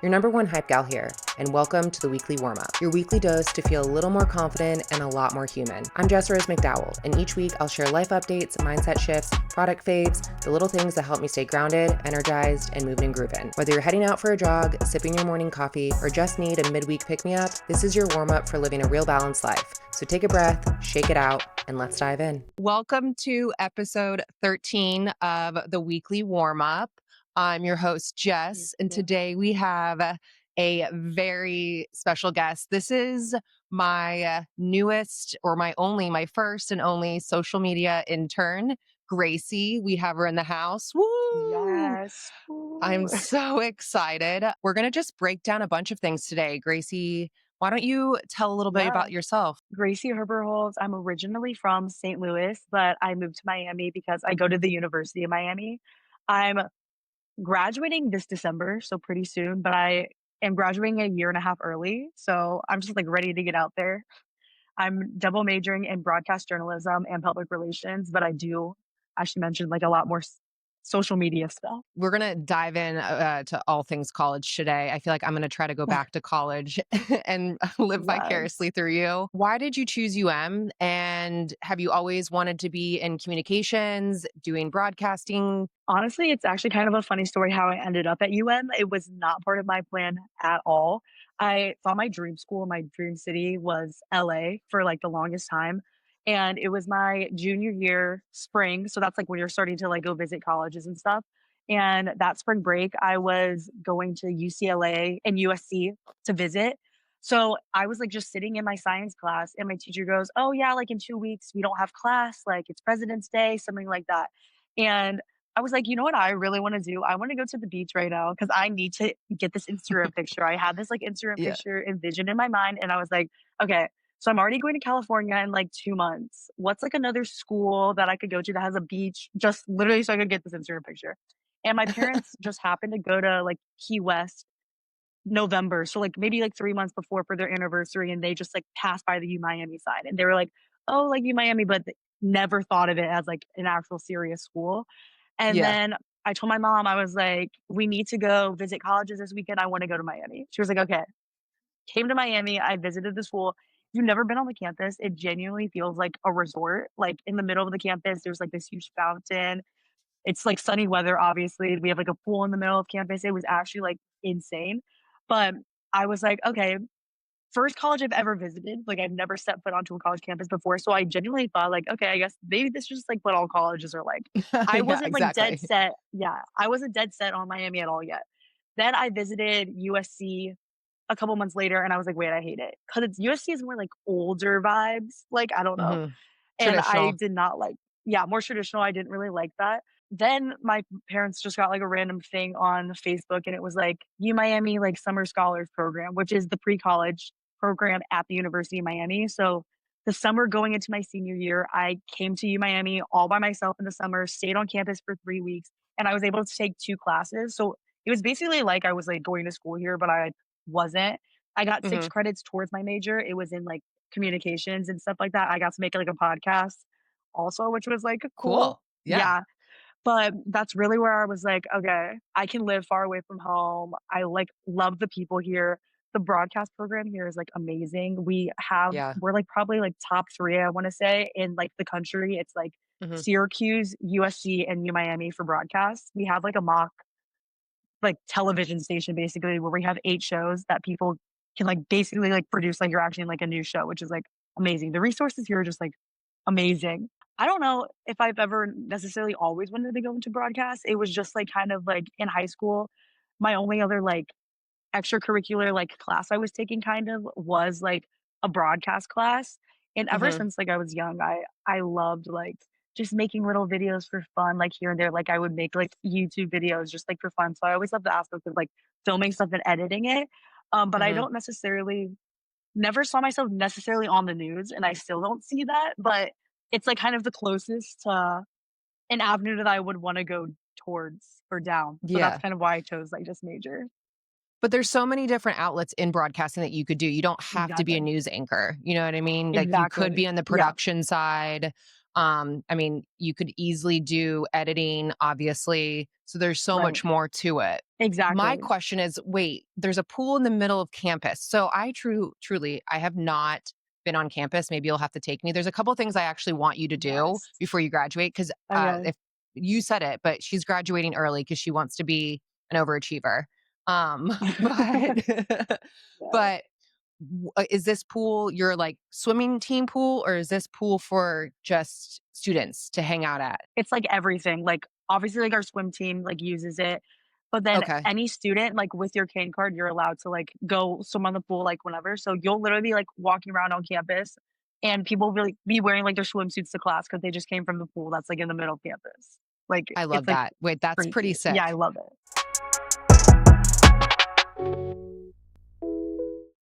your number one hype gal here, and welcome to the weekly warm-up, your weekly dose to feel a little more confident and a lot more human. I'm Jess Rose McDowell, and each week I'll share life updates, mindset shifts, product faves, the little things that help me stay grounded, energized, and moving and grooving. Whether you're heading out for a jog, sipping your morning coffee, or just need a midweek pick-me-up, this is your warm-up for living a real balanced life. So take a breath, shake it out, and let's dive in. Welcome to episode 13 of the weekly warm-up. I'm your host, Jess, and today we have a very special guest. This is my newest or my first and only social media intern, Gracie. We have her in the house. Woo! Yes. I'm so excited. We're going to just break down a bunch of things today. Gracie, why don't you tell a little bit about yourself? Gracie Herberholz. I'm originally from St. Louis, but I moved to Miami because I go to the University of Miami. I'm graduating this December, so pretty soon, but I am graduating a year and a half early. So I'm just like ready to get out there. I'm double majoring in broadcast journalism and public relations, but I do, as she mentioned, like a lot more social media stuff. We're going to dive in to all things college today. I feel like I'm going to try to go back to college and live Yes. vicariously through you. Why did you choose UM? And have you always wanted to be in communications, doing broadcasting? Honestly, it's actually kind of a funny story how I ended up at UM. It was not part of my plan at all. I thought my dream school, my dream city was LA for like the longest time. And it was my junior year spring. So that's like when you're starting to like go visit colleges and stuff. And that spring break, I was going to UCLA and USC to visit. So I was like just sitting in my science class, and my teacher goes, "Oh, yeah, like in 2 weeks, we don't have class. Like it's President's Day, something like that." And I was like, "You know what I really wanna do? I wanna go to the beach right now because I need to get this Instagram picture." I had this, like, Instagram Yeah. picture envisioned in my mind, and I was like, "Okay, so I'm already going to California in, like, 2 months. What's, like, another school that I could go to that has a beach?" Just literally so I could get this Instagram picture. And my parents just happened to go to, like, Key West November, so, like, maybe, like, 3 months before for their anniversary, and they just, like, passed by the U Miami side, and they were like, "Oh, like, U Miami," but th never thought of it as, like, an actual serious school. And Yeah. then I told my mom, I was like, "We need to go visit colleges this weekend. I wanna go to Miami." She was like, "Okay." Came to Miami, I visited the school. If you've never been on the campus, it genuinely feels like a resort. Like, in the middle of the campus, there's, like, this huge fountain. It's, like, sunny weather, obviously. We have, like, a pool in the middle of campus. It was actually, like, insane. But I was like, "Okay, first college I've ever visited." Like, I've never set foot onto a college campus before, so I genuinely thought, like, "Okay, I guess maybe this is just, like, what all colleges are like." I Yeah, wasn't, like, dead exactly. set I wasn't dead set on Miami at all yet. Then I visited USC a couple months later, and I was like, "Wait, I hate it because it's USC is more, like, older vibes, like, I don't know, Mhm. and I Traditional. did not like more traditional, I didn't really like that. Then my parents just got, like, a random thing on Facebook, and it was, like, U Miami, like, Summer Scholars Program, which is the pre-college program at the University of Miami. So, the summer going into my senior year, I came to U Miami all by myself in the summer, stayed on campus for 3 weeks, and I was able to take 2 classes. So, it was basically like I was, like, going to school here, but I wasn't. I got 6 Mhm. credits towards my major. It was in, like, communications and stuff like that. I got to make, like, a podcast also, which was, like, cool. Cool. Yeah. Yeah, but that's really where I was like, "Okay, I can live far away from home." I, like, love the people here. The broadcast program here is, like, amazing. Yeah. We're, like, probably, like, top 3, I wanna say, in, like, the country. It's, like, Mhm. Syracuse, USC, and U Miami for broadcast. We have, like, a mock, like, television station basically where we have 8 shows that people can, like, basically, like, produce like you're actually in, like, a new show, which is, like, amazing. The resources here are just, like, amazing. I don't know if I've ever necessarily always wanted to go into broadcast. It was just, like, kind of, like, in high school, my only other, like, extracurricular, like, class I was taking kind of was, like, a broadcast class, and ever Mhm. since, like, I was young, I loved, like, just making little videos for fun, like, here and there, like, I would make, like, YouTube videos just, like, for fun, so I always loved the aspect of, like, filming stuff and editing it, but I Mhm. don't necessarily never saw myself necessarily on the news, and I still don't see that, but it's, like, kind of the closest to an avenue that I would wanna go towards or down, so that's Yeah. kind of why I chose, like, this major. But there's so many different outlets in broadcasting that you could do. You don't have to be a Exactly. news anchor. You know what I mean? Like you could Exactly. be on the Yeah. production side. I mean, you could easily do editing, obviously. So there's so Right. much more to it. My Exactly. question is, wait, there's a pool in the middle of campus. So truly, I have not been on campus. Maybe you'll have to take me. There's a couple things I actually want you to do Yes. before you graduate. Cause Okay. if you said it, but she's graduating early because she wants to be an overachiever. But, Yeah. but is this pool your like swimming team pool or is this pool for just students to hang out at? It's like everything. Like, obviously, like, our swim team, like, uses it, but then Okay. any student, like, with your cane card, you're allowed to, like, go swim on the pool, like, whenever. So you'll literally be, like, walking around on campus, and people really be wearing, like, their swimsuits to class because they just came from the pool that's, like, in the middle of campus. Like, I it's, love like, that. Wait, that's pretty crazy. Yeah, I sick. love it.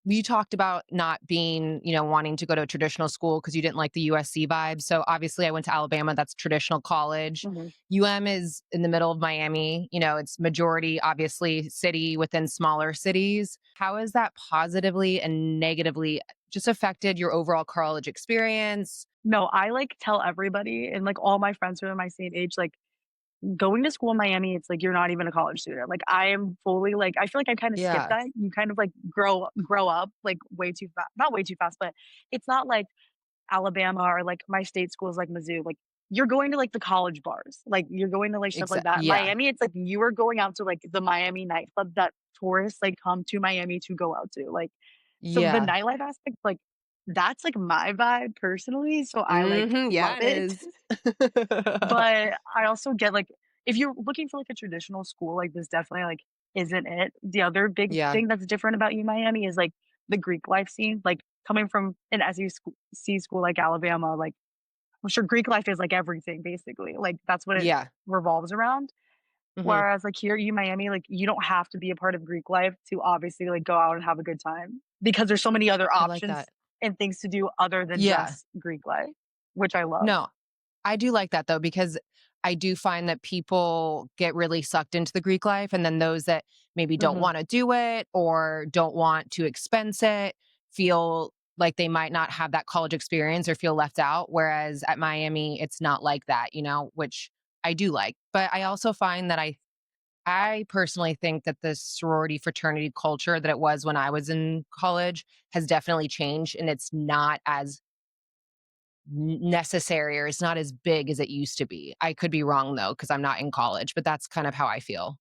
You talked about not being, wanting to go to a traditional school because you didn't like the USC vibe. So obviously, I went to Alabama. That's traditional college. Mhm. is in the middle of Miami. It's majority, obviously, city within smaller cities. How has that positively and negatively just affected your overall college experience? No, I, like, tell everybody and, like, all my friends who are my same age, like, going to school in Miami, it's like you're not even a college student. Like, I am fully like I feel like I kinda skipped Yeah, that. You kind of, like, grow up, like, way too fast not way too fast, but it's not like Alabama or, like, my state schools like Mizzou, like, you're going to, like, the college bars, like, you're going to, like, stuff like that. Yeah, Miami, it's like you are going out to, like, the Miami nightclub that tourists, like, come to Miami to go out to, like, so the yeah. nightlife aspect, like, that's, like, my vibe personally, so I, like, love Yeah, it it. is. But I also get, like, if you're looking for, like, a traditional school, like, this definitely, like, isn't it. The other big Yeah, thing that's different about Miami is, like, the Greek life scene, like, coming from an SEC school like Alabama, like, I'm sure Greek life is, like, everything basically, like, that's what it yeah. revolves around. Hmm. Whereas, like, here at Miami, like, you don't have to be a part of Greek life to obviously, like, go out and have a good time because there's so many other I like options that. and things to do other than Yeah. just Greek life, which I love. No, I do like that though, because I do find that people get really sucked into the Greek life. And then those that maybe don't Mhm. want to do it or don't want to expense it feel like they might not have that college experience or feel left out. Whereas at Miami, it's not like that, which I do like. But I also find that I personally think that the sorority fraternity culture that it was when I was in college has definitely changed and it's not as necessary or it's not as big as it used to be. I could be wrong though, because I'm not in college, but that's kind of how I feel.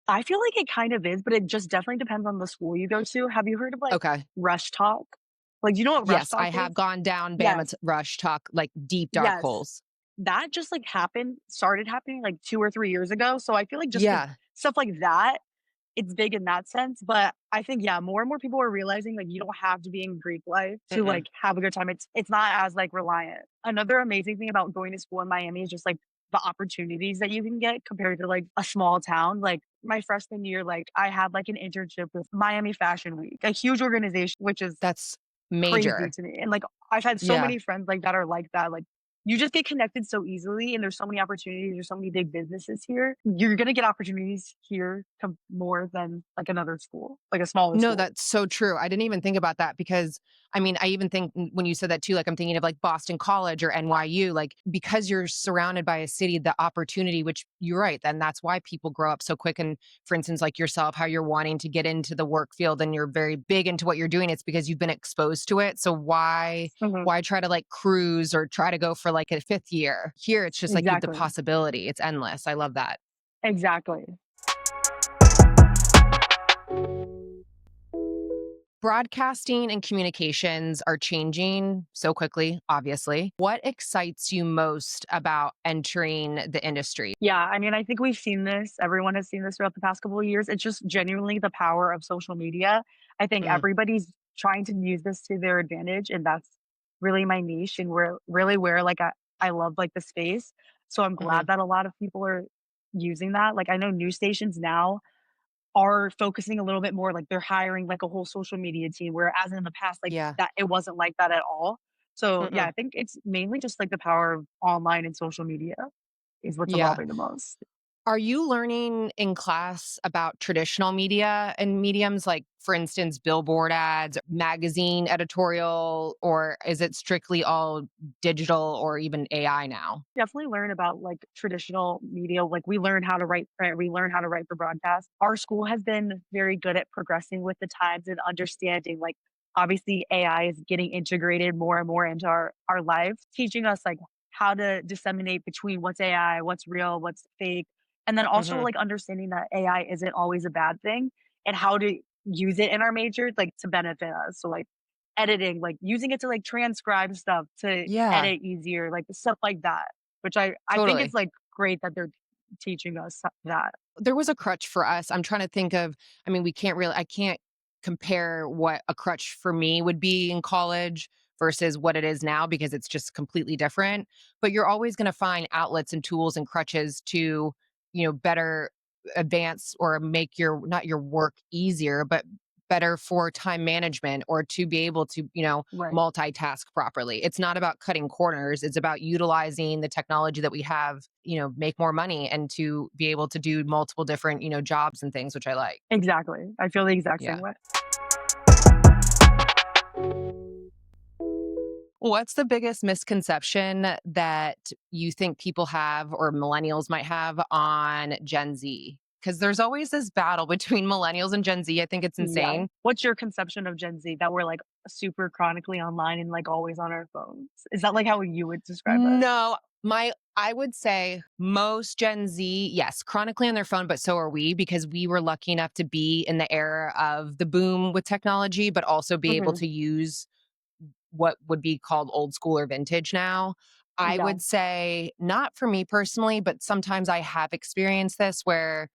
I feel like it kind of is, but it just definitely depends on the school you go to. Have you heard of, like, Okay. Rush Talk? Like, do you know what Rush Yes, Talk I have is? gone down Bama Yes, Rush Talk, like deep dark yes. holes. That just, like, started happening, like, 2 or 3 years ago, so I feel like just with Yeah. stuff like that, it's big in that sense, but I think, yeah, more and more people are realizing, like, you don't have to be in Greek life to, Mm-mm. like, have a good time. It's not as, like, reliant. Another amazing thing about going to school in Miami is just, like, the opportunities that you can get compared to, like, a small town. Like, my freshman year, like, I had, like, an internship with Miami Fashion Week, a huge organization, which is That's crazy major. to me, and, like, I've had so Yeah. many friends, like, that are like that, like, you just get connected so easily, and there's so many opportunities, there's so many big businesses here. You're gonna get opportunities here more than, like, another school, like a smaller No, school. that's so true. I didn't even think about that because I mean, I even think when you said that too, like I'm thinking of like Boston College or NYU, like because you're surrounded by a city, the opportunity, which you're right, then that's why people grow up so quick. And for instance, like yourself, how you're wanting to get into the work field and you're very big into what you're doing, it's because you've been exposed to it. So Mhm. why try to like cruise or try to go for like a fifth year? Here it's just like you have the Exactly. possibility. It's endless. I love that. Exactly. Broadcasting and communications are changing so quickly, obviously. What excites you most about entering the industry? Yeah, I mean, I think we've seen this, everyone has seen this throughout the past couple of years. It's just genuinely the power of social media. I think Mm, everybody's trying to use this to their advantage, and that's really my niche and where, like, I love, like, the space. So I'm mhm. glad that a lot of people are using that. Like, I know news stations now are focusing a little bit more, like, they're hiring, like, a whole social media team, whereas in the past, like, Yeah. that it wasn't like that at all. So, yeah, Mm-mm. I think it's mainly just, like, the power of online and social media is what's Yeah. evolving the most. Are you learning in class about traditional media and mediums like, for instance, billboard ads, magazine editorial, or is it strictly all digital or even AI now? Definitely learn about like traditional media. Like we learn how to write print, we learn how to write for broadcast. Our school has been very good at progressing with the times and understanding like obviously AI is getting integrated more and more into our lives, teaching us like how to disseminate between what's AI, what's real, what's fake. And then also Hmm. like understanding that AI isn't always a bad thing and how to use it in our major like to benefit us. So like editing, like using it to like transcribe stuff to Yeah, edit easier, like stuff like that. Which I think it's, totally. like, great that they're teaching us that. There was a crutch for us. I'm trying to think of, I mean, I can't compare what a crutch for me would be in college versus what it is now because it's just completely different. But you're always going to find outlets and tools and crutches to, better advance or make your, not your work easier, but better for time management or to be able to, Right. multitask properly. It's not about cutting corners. It's about utilizing the technology that we have, make more money and to be able to do multiple different, jobs and things, which I like. Exactly. I feel the exact same Yeah. way. What's the biggest misconception that you think people have or millennials might have on Gen Z? Because there's always this battle between millennials and Gen Z. I think it's Yeah. insane. What's your conception of Gen Z that we're, like, super chronically online and, like, always on our phones? Is that, like, how you would describe us? No, I would say most Gen Z, yes, chronically on their phone, but so are we because we were lucky enough to be in the era of the boom with technology, but also be able Mhm. to use what would be called old school or vintage now. I Yeah. would say not for me personally, but sometimes I have experienced this where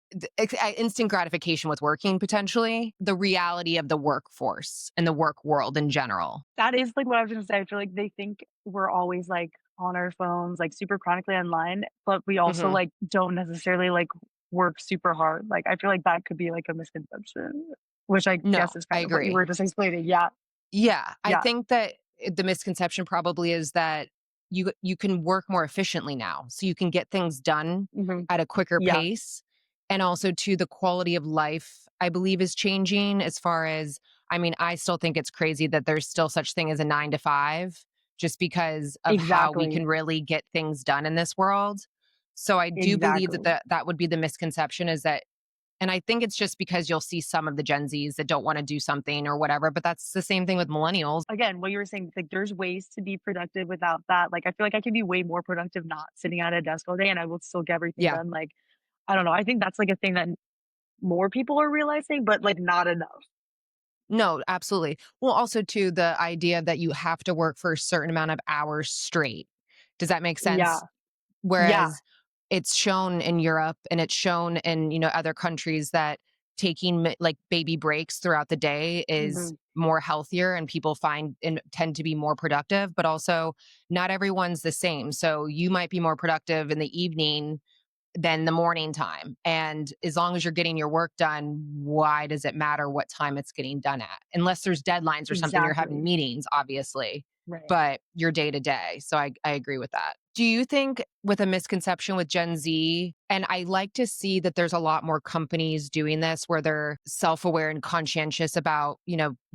instant gratification with working potentially, the reality of the workforce and the work world in general. That is, like, what I was gonna say. I feel like they think we're always, like, on our phones, like, super chronically online, but we also, Hmm. like, don't necessarily, like, work super hard. Like, I feel like that could be, like, a misconception, which I No, guess is I kind of what you agree. were just explaining. Yeah. Yeah, I Yeah. think that the misconception probably is that you can work more efficiently now. So you can get things done Mhm. at a quicker Yeah. pace. And also to the quality of life, I believe is changing as far as I mean, I still think it's crazy that there's still such thing as a 9 to 5 just because of how we Exactly. can really get things done in this world. So I do believe that Exactly. that would be the misconception is that and I think it's just because you'll see some of the Gen Zs that don't wanna do something or whatever, but that's the same thing with millennials. Again, what you were saying, like, there's ways to be productive without that. Like, I feel like I can be way more productive not sitting at a desk all day, and I will still get everything Yeah. done. Like, I don't know. I think that's, like, a thing that more people are realizing, but, like, not enough. No, absolutely. Well, also too, the idea that you have to work for a certain amount of hours straight. Does that make Yeah. sense? Yeah. Whereas it's shown in Europe and it's shown in, other countries that taking like baby breaks throughout the day is Mhm. more healthier and people find and tend to be more productive, but also not everyone's the same. So you might be more productive in the evening than the morning time. And as long as you're getting your work done, why does it matter what time it's getting done at? Unless there's deadlines or something, you're having Exactly. meetings, obviously, Right. but your day to day. So I agree with that. Do you think with a misconception with Gen Z, and I like to see that there's a lot more companies doing this where they're self aware and conscientious about,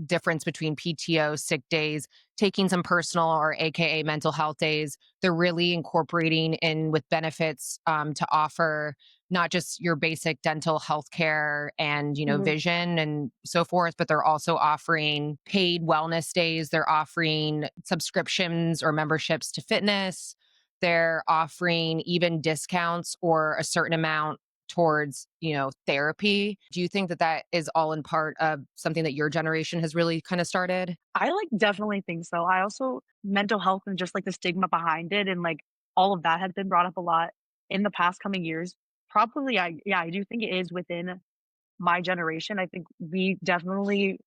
difference between PTO, sick days, taking some personal or AKA mental health days they're really incorporating in with benefits to offer not just your basic dental health care and Mhm. vision and so forth, but they're also offering paid wellness days. They're offering subscriptions or memberships to fitness. They're offering even discounts or a certain amount towards therapy. Do you think that that is all in part of something that your generation has really kind of started? I, like, definitely think so. I also mental health and just, like, the stigma behind it and, like, all of that has been brought up a lot in the past coming years. Probably, I do think it is within my generation. I think we definitely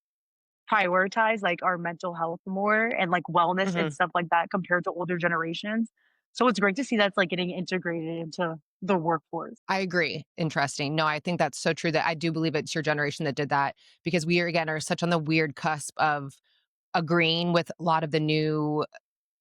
prioritize, like, our mental health more and, like, wellness and Hmm. stuff like that compared to older generations. So it's great to see that's, like, getting integrated into the workforce. I agree. Interesting. No, I think that's so true that I do believe it's your generation that did that because we are again are such on the weird cusp of agreeing with a lot of the new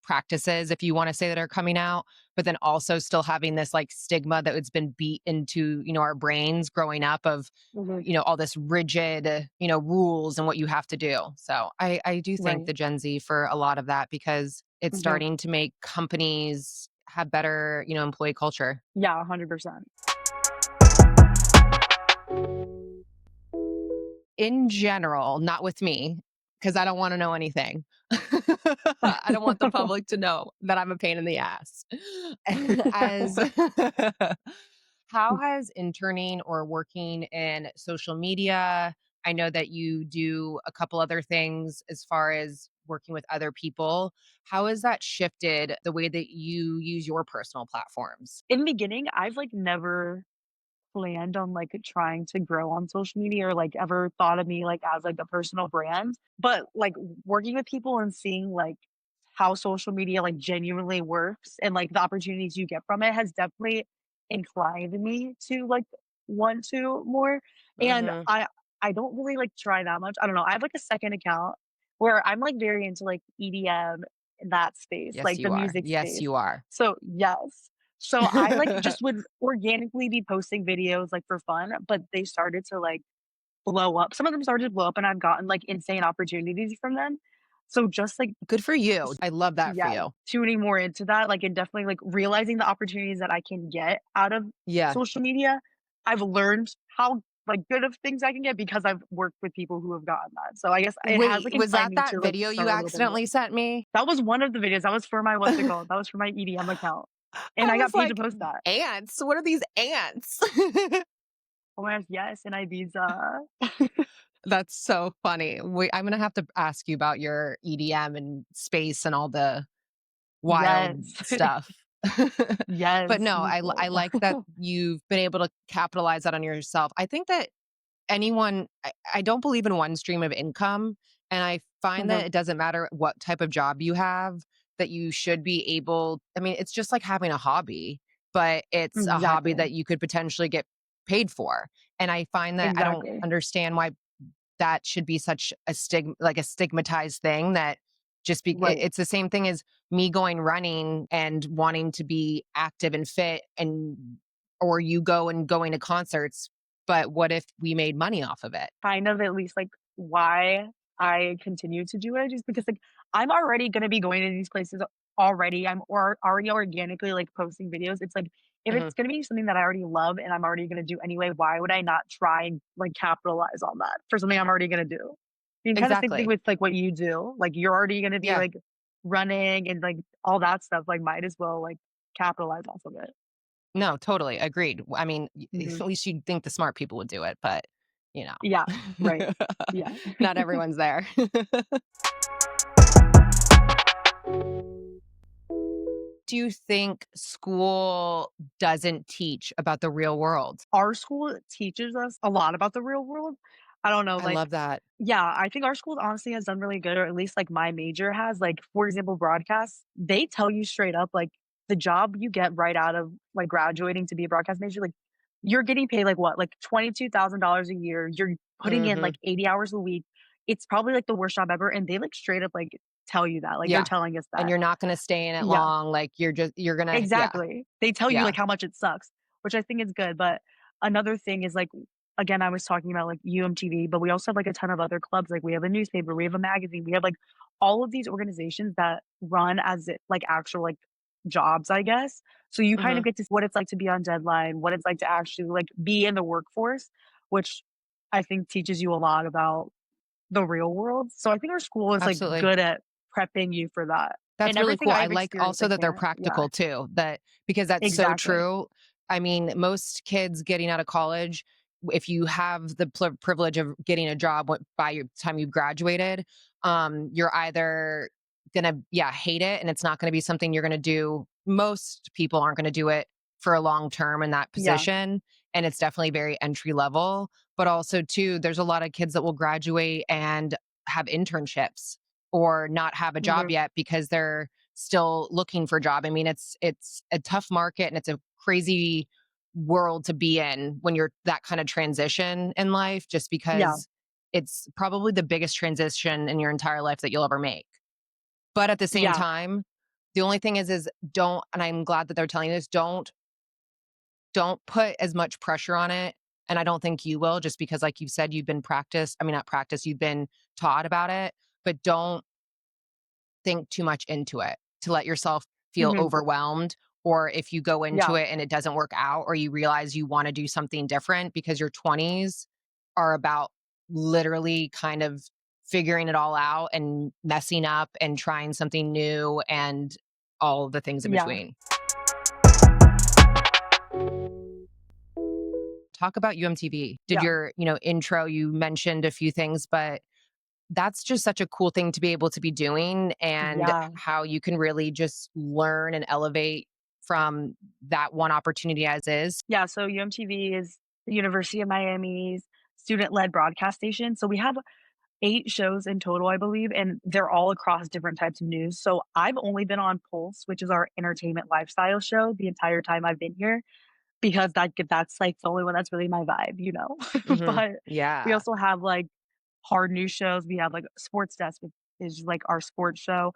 practices, if you want to say, that are coming out, but then also still having this like stigma that it's been beat into, our brains growing up of, Mhm. all this rigid, rules and what you have to do. So I do thank Right. the Gen Z for a lot of that because it's Mhm. starting to make companies have better, employee culture. Yeah, 100%. In general, not with me, because I don't want to know anything. I don't want the public to know that I'm a pain in the ass. As How has interning or working in social media? I know that you do a couple other things as far as working with other people. How has that shifted the way that you use your personal platforms? In the beginning, I've, like, never planned on, like, trying to grow on social media or, like, ever thought of me, like, as, like, a personal brand, but, like, working with people and seeing, like, how social media, like, genuinely works and, like, the opportunities you get from it has definitely inclined me to, like, want to more, and Hmm. I don't really, like, try that much. I don't know, I have, like, a second account where I'm, like, very into, like, EDM in that space, Yes, like, the you are. music Yes, space. you are. So, yes. So I, like, just would organically be posting videos, like, for fun, but they started to, like, blow up. Some of them started to blow up, and I've gotten, like, insane opportunities from them. So just, like, Good for you. s I love that for yeah, you. tuning more into that, like, and definitely, like, realizing the opportunities that I can get out of Yeah. social media. I've learned how, like, good of things I can get because I've worked with people who have gotten that. So I guess it has, Wait, like, was inclined that me that to, like, video you start a little bit more. accidentally sent me? That was one of the videos. That was for my what's it called? That was for my EDM account, and I I got was paid to like, post that. ants? What are these ants? Oh my gosh, yes, in Ibiza. That's so funny. I'm gonna have to ask you about your EDM and space and all the wild Yes. stuff. But Yes, no, me I too. like that you've been able to capitalize that on yourself. I think that I don't believe in one stream of income. And I find that Mhm. it doesn't matter what type of job you have, that you should be able, I mean, it's just like having a hobby, but it's a hobby Exactly, that you could potentially get paid for. And I find that I don't exactly. understand why that should be such a like a stigmatized thing that Right. it's the same thing as me going running and wanting to be active and fit, and or you going to concerts, but what if we made money off of it? Kind of at least, like, why I continue to do it just because, like, I'm already gonna be going to these places already. I'm already organically, like, posting videos. It's like, if Mhm. it's gonna be something that I already love and I'm already gonna do anyway, why would I not try and, like, capitalize on that for something I'm already gonna do? And kinda same thing Exactly. with, like, what you do. Like, you're already gonna be, Yeah. like, running and, like, all that stuff, like, might as well, like, capitalize off of it. No, totally, agreed. I mean, Mhm. at least you'd think the smart people would do it, but, you Yeah, right. know, Yeah. not everyone's there. Do you think school doesn't teach about the real world? Our school teaches us a lot about the real world. I don't know, I like love that. yeah, I think our school honestly has done really good, or at least, like, my major has, like, for example, broadcast, they tell you straight up, like, the job you get right out of, like, graduating to be a broadcast major, like, you're getting paid, like, what, like, $22,000 a year, you're putting in, Mhm. like, 80 hours a week. It's probably, like, the worst job ever, and they, like, straight up, like, tell you that, like, they're Yeah, telling us and that. you're not gonna stay in it Yeah. long, like, you're gonna yeah, Exactly. They tell you, yeah. like, how much it sucks, which I think is good, but another thing is, like, again, I was talking about, like, UMTV, but we also have, like, a ton of other clubs, like, we have a newspaper, we have a magazine, we have, like, all of these organizations that run as it like, actual, like, jobs, I guess, so you kind of Mhm. get to see what it's like to be on deadline, what it's like to actually, like, be in the workforce, which I think teaches you a lot about the real world, so I think our school is, like, Absolutely. good at prepping you for that, That's and really everything cool. I I've like experienced, I also that they're can't yeah. practical too, that because that's so Exactly. true. I mean, most kids getting out of college, if you have the privilege of getting a job by your time you've graduated, you're either gonna, yeah, hate it and it's not gonna be something you're gonna do. Most people aren't gonna do it for a long term in that Yeah. position. And it's definitely very entry level. But also, too, there's a lot of kids that will graduate and have internships or not have a job Mhm. yet because they're still looking for a job. I mean, it's a tough market and it's a crazy world to be in when you're that kind of transition in life, just Yeah. because it's probably the biggest transition in your entire life that you'll ever make. But at the same Yeah. time, The only thing is don't, and I'm glad that they're telling you this, don't put as much pressure on it, and I don't think you will just because like you said, you've been practiced I mean, not practiced, you've been taught about it, but don't think too much into it to let yourself feel Mhm. overwhelmed, or if you go into Yeah. it and it doesn't work out or you realize you wanna do something different because your 20s are about literally kind of figuring it all out and messing up and trying something new and all the things in Yeah. between. Talk about UMTV. Did Yeah. your, intro, you mentioned a few things, but that's just such a cool thing to be able to be doing and Yeah. how you can really just learn and elevate from that one opportunity as is. Yeah, so UMTV is the University of Miami's student-led broadcast station. So we have 8 shows in total, I believe, and they're all across different types of news. So I've only been on Pulse, which is our entertainment lifestyle show, the entire time I've been here because that's, like, the only one that's really my vibe, you know? Mhm. But we Yeah. also have, like, hard news shows. We have, like, Sports Desk, which is, like, our sports show.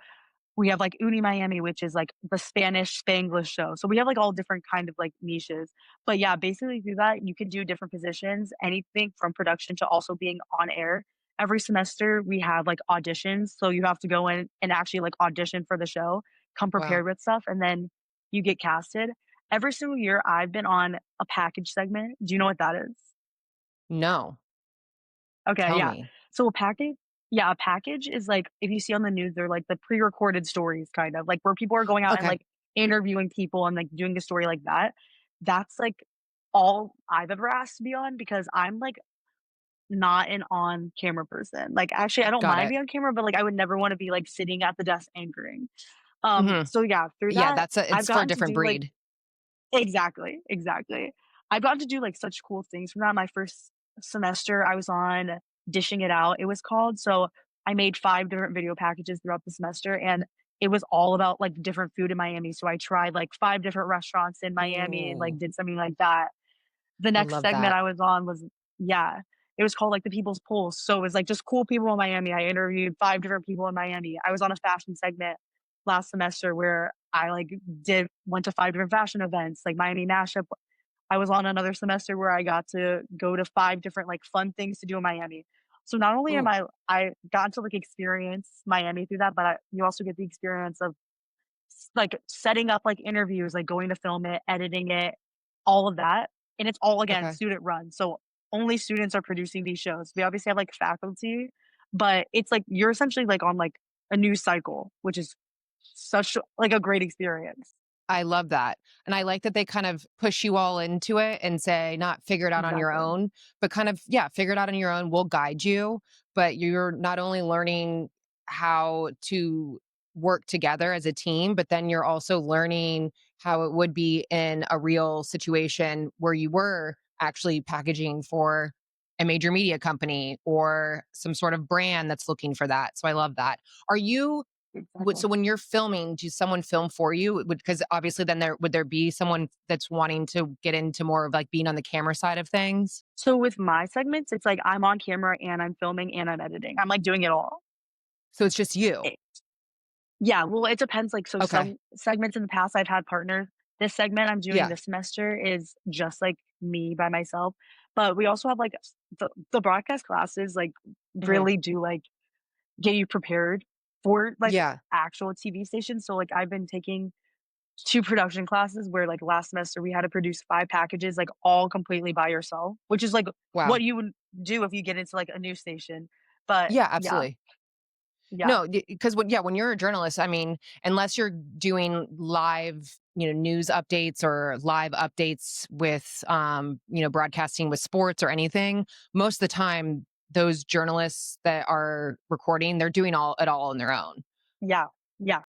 We have, like, Uni Miami, which is, like, the Spanish Spanglish show. So we have, like, all different kind of, like, niches. But, yeah, basically through that, you can do different positions, anything from production to also being on air. Every semester, we have, like, auditions, so you have to go in and actually, like, audition for the show, come prepared Wow. with stuff, and then you get casted. Every single year, I've been on a package segment. Do you know what that is? No. Okay, Tell yeah. me. So a package is like if you see on the news, they're like the pre-recorded stories kind of, like, where people are going out and, Okay. like, interviewing people and, like, doing a story like that. That's, like, all I've ever asked to be on because I'm, like, not an on-camera person. Like, actually, I don't Got mind it. being on camera, but, like, I would never wanna be, like, sitting at the desk anchoring. Mhm. So yeah, through Yeah, that, I've it's for a gotten to different do, like breed. exactly, exactly. I've gotten to do, like, such cool things from that. My first semester, I was on Dishing It Out, it was called, so I made 5 different video packages throughout the semester, and it was all about, like, different food in Miami, so I tried, like, 5 different restaurants in Miami and, like, Ooh, did something like that. The I next love segment that. I was on was yeah, it was called, like, The People's Pulse, so it was, like, just cool people in Miami. I interviewed 5 different people in Miami. I was on a fashion segment last semester where I, like, did went to 5 different fashion events, like Miami Mashup. I was on another semester where I got to go to 5 different, like, fun things to do in Miami. So not only am Ooh, I got to, like, experience Miami through that, but you also get the experience of like, setting up, like, interviews, like, going to film it, editing it, all of that, and it's all, again, okay. student run, so only students are producing these shows. We obviously have, like, faculty, but it's, like, you're essentially, like, on, like, a news cycle, which is such, like, a great experience. I love that. And I like that they kind of push you all into it and say, not figure it out on your Exactly. own, but kind of, yeah, figure it out on your own. We'll guide you. But you're not only learning how to work together as a team, but then you're also learning how it would be in a real situation where you were actually packaging for a major media company or some sort of brand that's looking for that. So I love that. Are you Exactly. so when you're filming, does someone film for you? Because obviously then would there be someone that's wanting to get into more of like being on the camera side of things? So with my segments, it's like I'm on camera and I'm filming and I'm editing. I'm, like, doing it all. So it's just you. Eh Yeah, well, it depends, like, so Okay. some segments in the past I've had partners. This segment I'm doing Yeah. this semester is just, like, me by myself, but we also have, like, the broadcast classes, like, Mhm. really do, like, get you prepared for, like, Yeah. actual TV stations, so, like, I've been taking 2 production classes where, like, last semester we had to produce 5 packages, like, all completely by yourself, which is, like, Wow. what you would do if you get into, like, a news station, but Yeah, yeah, absolutely. yeah, No, because when you're a journalist, I mean, unless you're doing live, news updates or live updates with, broadcasting with sports or anything, most of the time, those journalists that are recording, they're doing all on their own. yeah, yeah.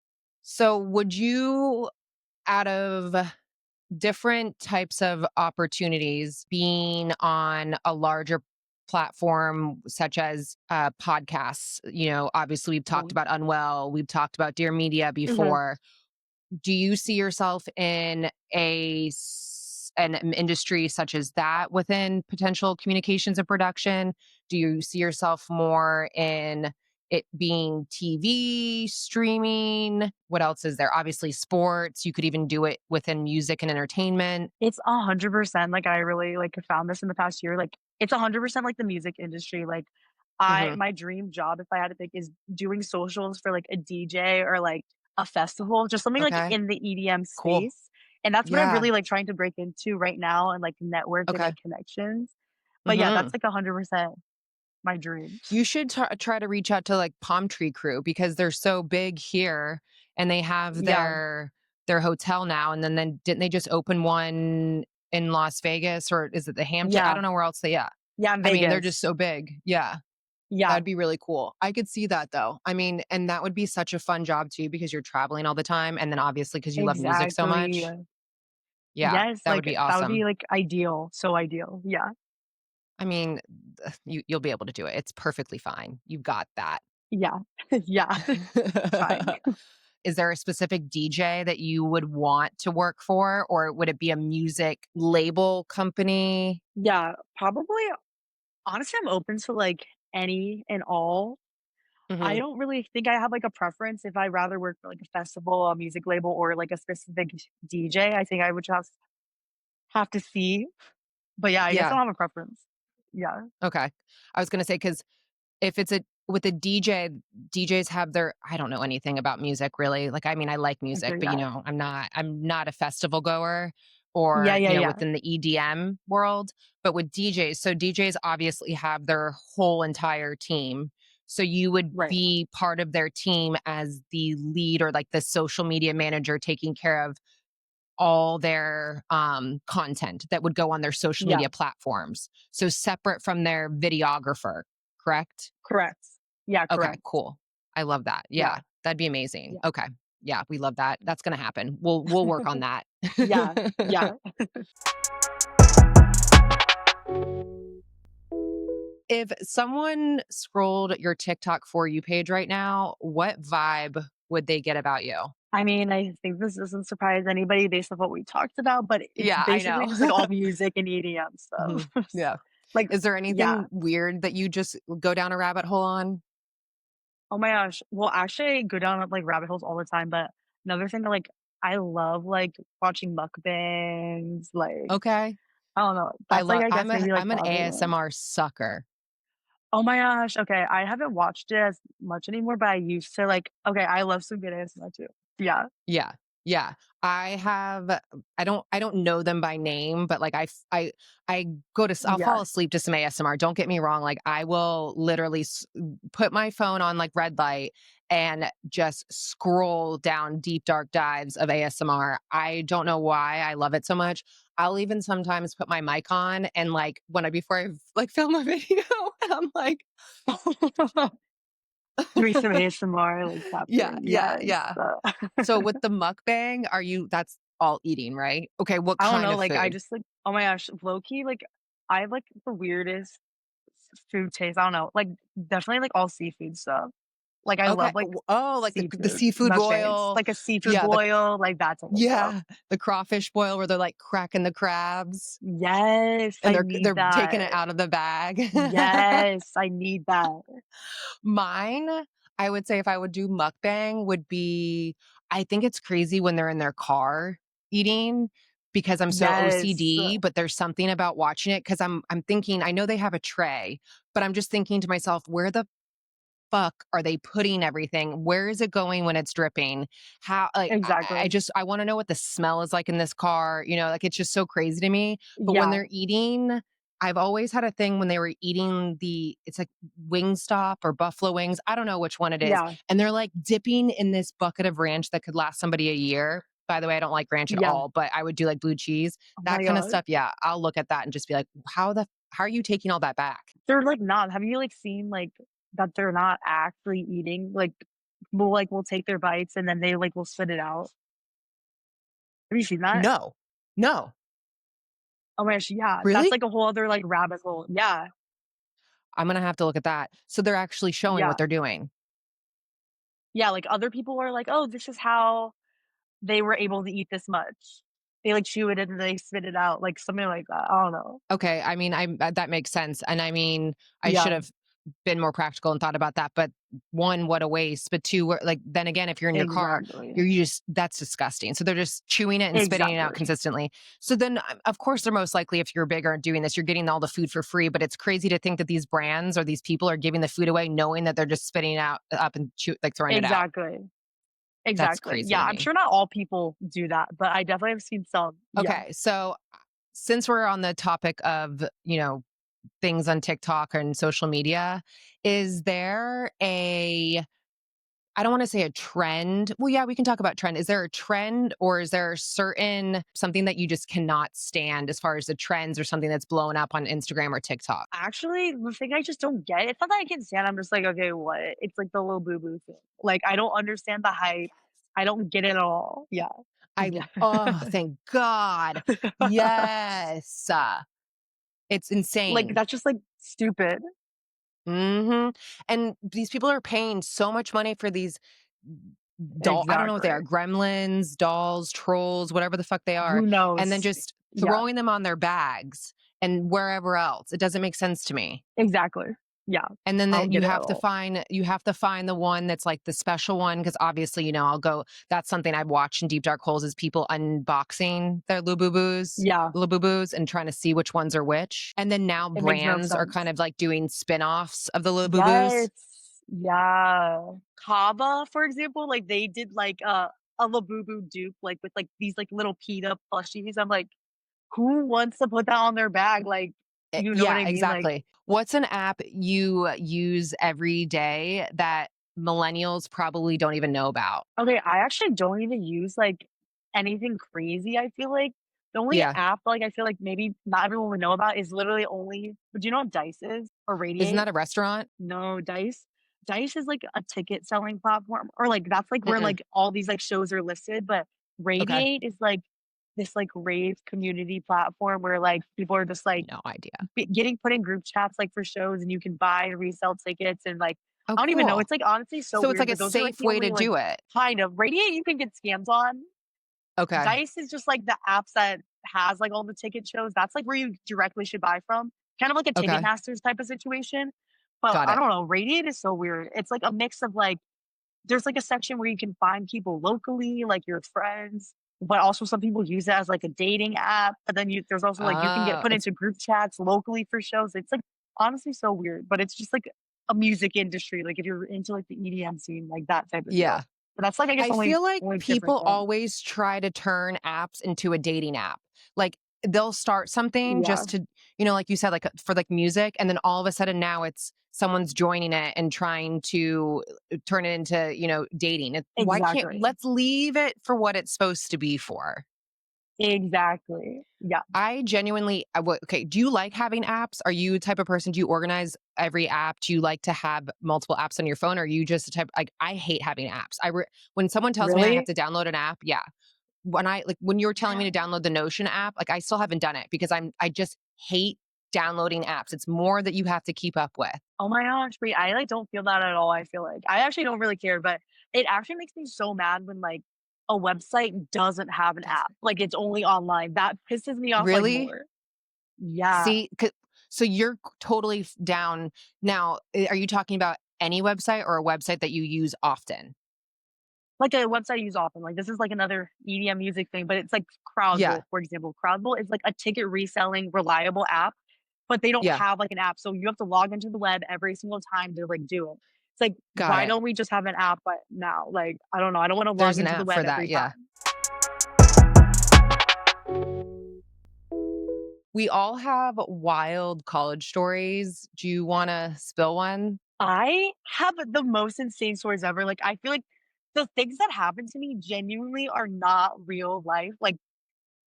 So would you, out of different types of opportunities, being on a larger platform such as podcasts, obviously we've talked about Unwell, we've talked about Dear Media Mhm. before. Do you see yourself in an industry such as that within potential communications and production? Do you see yourself more in it being TV, streaming. What else is there? Obviously, sports. You could even do it within music and entertainment. It's 100%, like, I really, like, found this in the past year, like, it's 100% like the music industry, like, I Hmm. my dream job, if I had to pick, is doing socials for, like, a DJ or, like, a festival, just something, like, Okay. in the EDM Cool. space, and that's what I'm Yeah. really, like, trying to break into right now and, like, network and Okay. make connections. But yeah, Hmm. that's, like, 100% my dream. You should try to reach out to like Palm Tree Crew because they're so big here and they have Yeah, their hotel now. And then didn't they just open one in Las Vegas or is it the Hampton? I yeah, don't know where else they, yeah. yeah, in I mean, they're just Vegas. so big. Yeah. Yeah, That'd be really cool. I could see that though. I mean, and that would be such a fun job too because you're traveling all the time. And then obviously because you love music so exactly. much. Yeah, Yes, that would like, be that would be, awesome. like, ideal, so ideal, yeah, I mean, you'll be able to do it. It's perfectly fine. You've got that. yeah, yeah, trying. Is there a specific DJ that you would want to work for, or would it be a music label company? Yeah, probably honestly, I'm open to, like, any and all. I Mhm. don't really think I have, like, a preference if I rather work for, like, a festival, a music label, or, like, a specific DJ. I think I would just have to see. But, yeah, I guess I Yeah, don't have a preference. Yeah, okay. I was gonna say because if it's a with a DJ, DJs have their I don't know anything about music really. Like, I mean, I like I music, feel but, yeah. I'm not a festival goer Yeah, or, yeah, yeah. within the EDM world, but with DJs so DJs obviously have their whole entire team. So you would Right. be part of their team as the lead or, like, the social media manager taking care of all their, content that would go on their social Yeah, media platforms. So separate from their videographer, correct? correct. Yeah, Okay, correct. cool. I love that. Yeah, Yeah, that'd be amazing. yeah, Okay. Yeah, we love that. That's gonna happen. We'll work on that. yeah, yeah. If someone scrolled your TikTok For You page right now, what vibe would they get about you? I mean, I think this doesn't surprise anybody based on what we talked about, but it's Yeah, I basically just, like, know. all music and EDM Mhm. stuff. Yeah. Like Is there yeah. anything weird that you just go down a rabbit hole on? Oh my gosh. Well, actually, I go down, like, rabbit holes all the time, but another thing that, like, I love, like, watching mukbangs, like, Okay. I don't know. That's, like, I guess maybe, like, I'm an the other one. ASMR sucker. Oh my gosh, okay, I haven't watched it as much anymore, but I used to, like okay, I love some good ASMR too. Yeah. Yeah. Yeah. I have I don't know them by name, but, like, I go to I'll Yeah. fall asleep to some ASMR, don't get me wrong, like, I will literally put my phone on, like, red light and just scroll down deep, dark dives of ASMR. I don't know why I love it so much. I'll even sometimes put my mic on and, like, before I, like, film a video, and I'm like Doing some ASMR, like, Yeah, tapping, yeah, yes. yeah. So with the mukbang, that's all eating, right? Okay, what I don't kind know, of like, I food? just, like oh my gosh, low key, like, I have, like, the weirdest food taste, I don't know, like, definitely, like, all seafood stuff. Like, I Okay. love, like, Oh, like the seafood seafood mushrooms, boil. like a seafood Yeah, boil, like, that type of stuff. the crawfish boil where they're, like, cracking the crabs Yes, and I they're need taking it that. out of the bag. Yes, I need that. Mine, I would say if I would do mukbang would be I think it's crazy when they're in their car eating because I'm so Yes. OCD, but there's something about watching it because I'm thinking I know they have a tray, but I'm just thinking to myself, where the fuck are they putting everything? Where is it going when it's dripping? How like I Exactly. just I want to know what the smell is like in this car, like it's just so crazy to me. But when Yeah, they're eating, I've always had a thing when they were eating it's like Wingstop or buffalo wings. I don't know which one it is. yeah, And they're like dipping in this bucket of ranch that could last somebody a year. By the way, I don't like ranch at yeah. all, but I would do like blue cheese, Oh that my kind of god. stuff. Yeah, I'll look at that and just be like, how are you taking all that back? They're, like, not have you, like, seen, like, that they're not actually eating? Like, will take their bites and then they, like, will spit it out. Have you seen that? No. No. Oh my gosh, yeah, that's, Really? like, a whole other, like, rabbit hole. Yeah, I'm gonna have to look at that. So they're actually showing what yeah, they're doing. yeah, like, other people are like, "Oh, this is how they were able to eat this much." They, like, chew it and then they spit it out, like, something like that. I don't know. Okay, I mean, that makes sense, and I mean, I should Yeah, have. been more practical and thought about that. But one, what a waste. But two, like then again, if you're in your car, Exactly. you just that's disgusting. So they're just chewing it and spitting it out Exactly. consistently. So then, of course, they're most likely, if you're bigger and doing this, you're getting all the food for free. But it's crazy to think that these brands or these people are giving the food away, knowing that they're just spitting it out up and like throwing it out. Exactly. That's Exactly. crazy Yeah, to I'm me. sure not all people do that, but I definitely have seen some. Yeah. Okay, so since we're on the topic of things on TikTok and social media, is there a I don't want to say a trend. Well, yeah, we can talk about trend. Is there a trend or is there a certain something that you just cannot stand as far as the trends or something that's blowing up on Instagram or TikTok? Actually, the thing I just don't get, it's not that I can't stand, I'm just like, "Okay, what?" It's like the little boo boo thing. Like, I don't understand the hype. I don't get it at all. Yeah. Yeah. Oh, thank God. Yes. It's Like, insane. that's just, like, stupid. And these people are paying so much money for these I don't know what they are, Exactly. gremlins, dolls, trolls, whatever the fuck they are, Who and then knows? just Yeah, throwing them on their bags and wherever else. It doesn't make sense to me. exactly. Yeah. And then I don't that get it at all. you have to find the one that's like the special one because obviously, I'll go that's something I've watched in Deep Dark Holes is people unboxing their Yeah, Lububus and trying to see which ones are which. And then now it makes no brands are kind sense. of like doing spin-offs of the Lububus. Yes. Yeah. Kava, for example, like, they did, like, a Labubu dupe, like, with, like, these, like, little PETA plushies. I'm like, who wants to put that on their bag? Like, you know what Yeah, I mean? Like, exactly. What's an app you use every day that millennials probably don't even know about? okay, I actually don't even use, like, anything crazy, I feel like. The only Yeah. app, like, I feel like maybe not everyone would know about is literally only but do you know what Dice is or Isn't Radiate? that a restaurant? No, Dice. Dice is like a ticket selling platform, or like that's like where Mm-mm. like all these like shows are listed. But Okay. Radiate is like this like rave community platform where like people are just like No idea. getting put in group chats like for shows, and you can buy and resell tickets and like Oh, I don't even know. cool. It's like honestly so So it's weird, like a but those are like safe the way to only like do it. kind of Radiate you can get scams on. Okay. Dice is just like the apps that has like all the ticket shows. That's like where you directly should buy from. Kind of like a Okay. Ticketmasters type of situation. But Got I it. don't know, Radiate is so weird. It's like a mix of like there's like a section where you can find people locally, like your friends, but also some people use it as like a dating app. But then there's also like you can get Oh, put it's into group chats locally for shows. It's like honestly so weird, but it's just like a music industry. Like if you're into like the EDM scene, like that type of yeah. deal. But that's like I guess I feel like only different people thing. always try to turn apps into a dating app. Like they'll start something Yeah, just to, like you said, like for like music, and then all of a sudden now it's someone's joining it and trying to turn it into, dating. Why can't exactly. let's leave it for what it's supposed to be for? Exactly. Yeah. I genuinely, okay. Do you like having apps? Are you the type of person? Do you organize every app? Do you like to have multiple apps on your phone? Or are you just the type like I hate having apps? When someone tells me I have Really? to download an app, yeah, when you were telling me to download the Notion app, like I still haven't done it because I just hate downloading apps. It's more that you have to keep up with. Oh my gosh, wait, I, like, don't feel that at all, I feel like. I actually don't really care, but it actually makes me so mad when, like, a website doesn't have an Does app, it like, it's only online. That pisses me off, like, really? more. Yeah. See, so you're totally down now. Are you talking about any website or a website that you use often? Like, a website I use often, like, this is, like, another EDM music thing, but it's, like, Yeah, Crowdbull, for example. Crowdbull is, like, a ticket reselling reliable app, but they don't yeah, have, like, an app, so you have to log into the web every single time to, like, do it. It's like, got why it. don't we just have an app but now? Like, I don't know, I don't wanna log There's an into the app web for that. every Yeah. time. We all have wild college stories. Do you want to spill one? I have the most insane stories ever. Like, I feel like the things that happen to me genuinely are not real life. Like,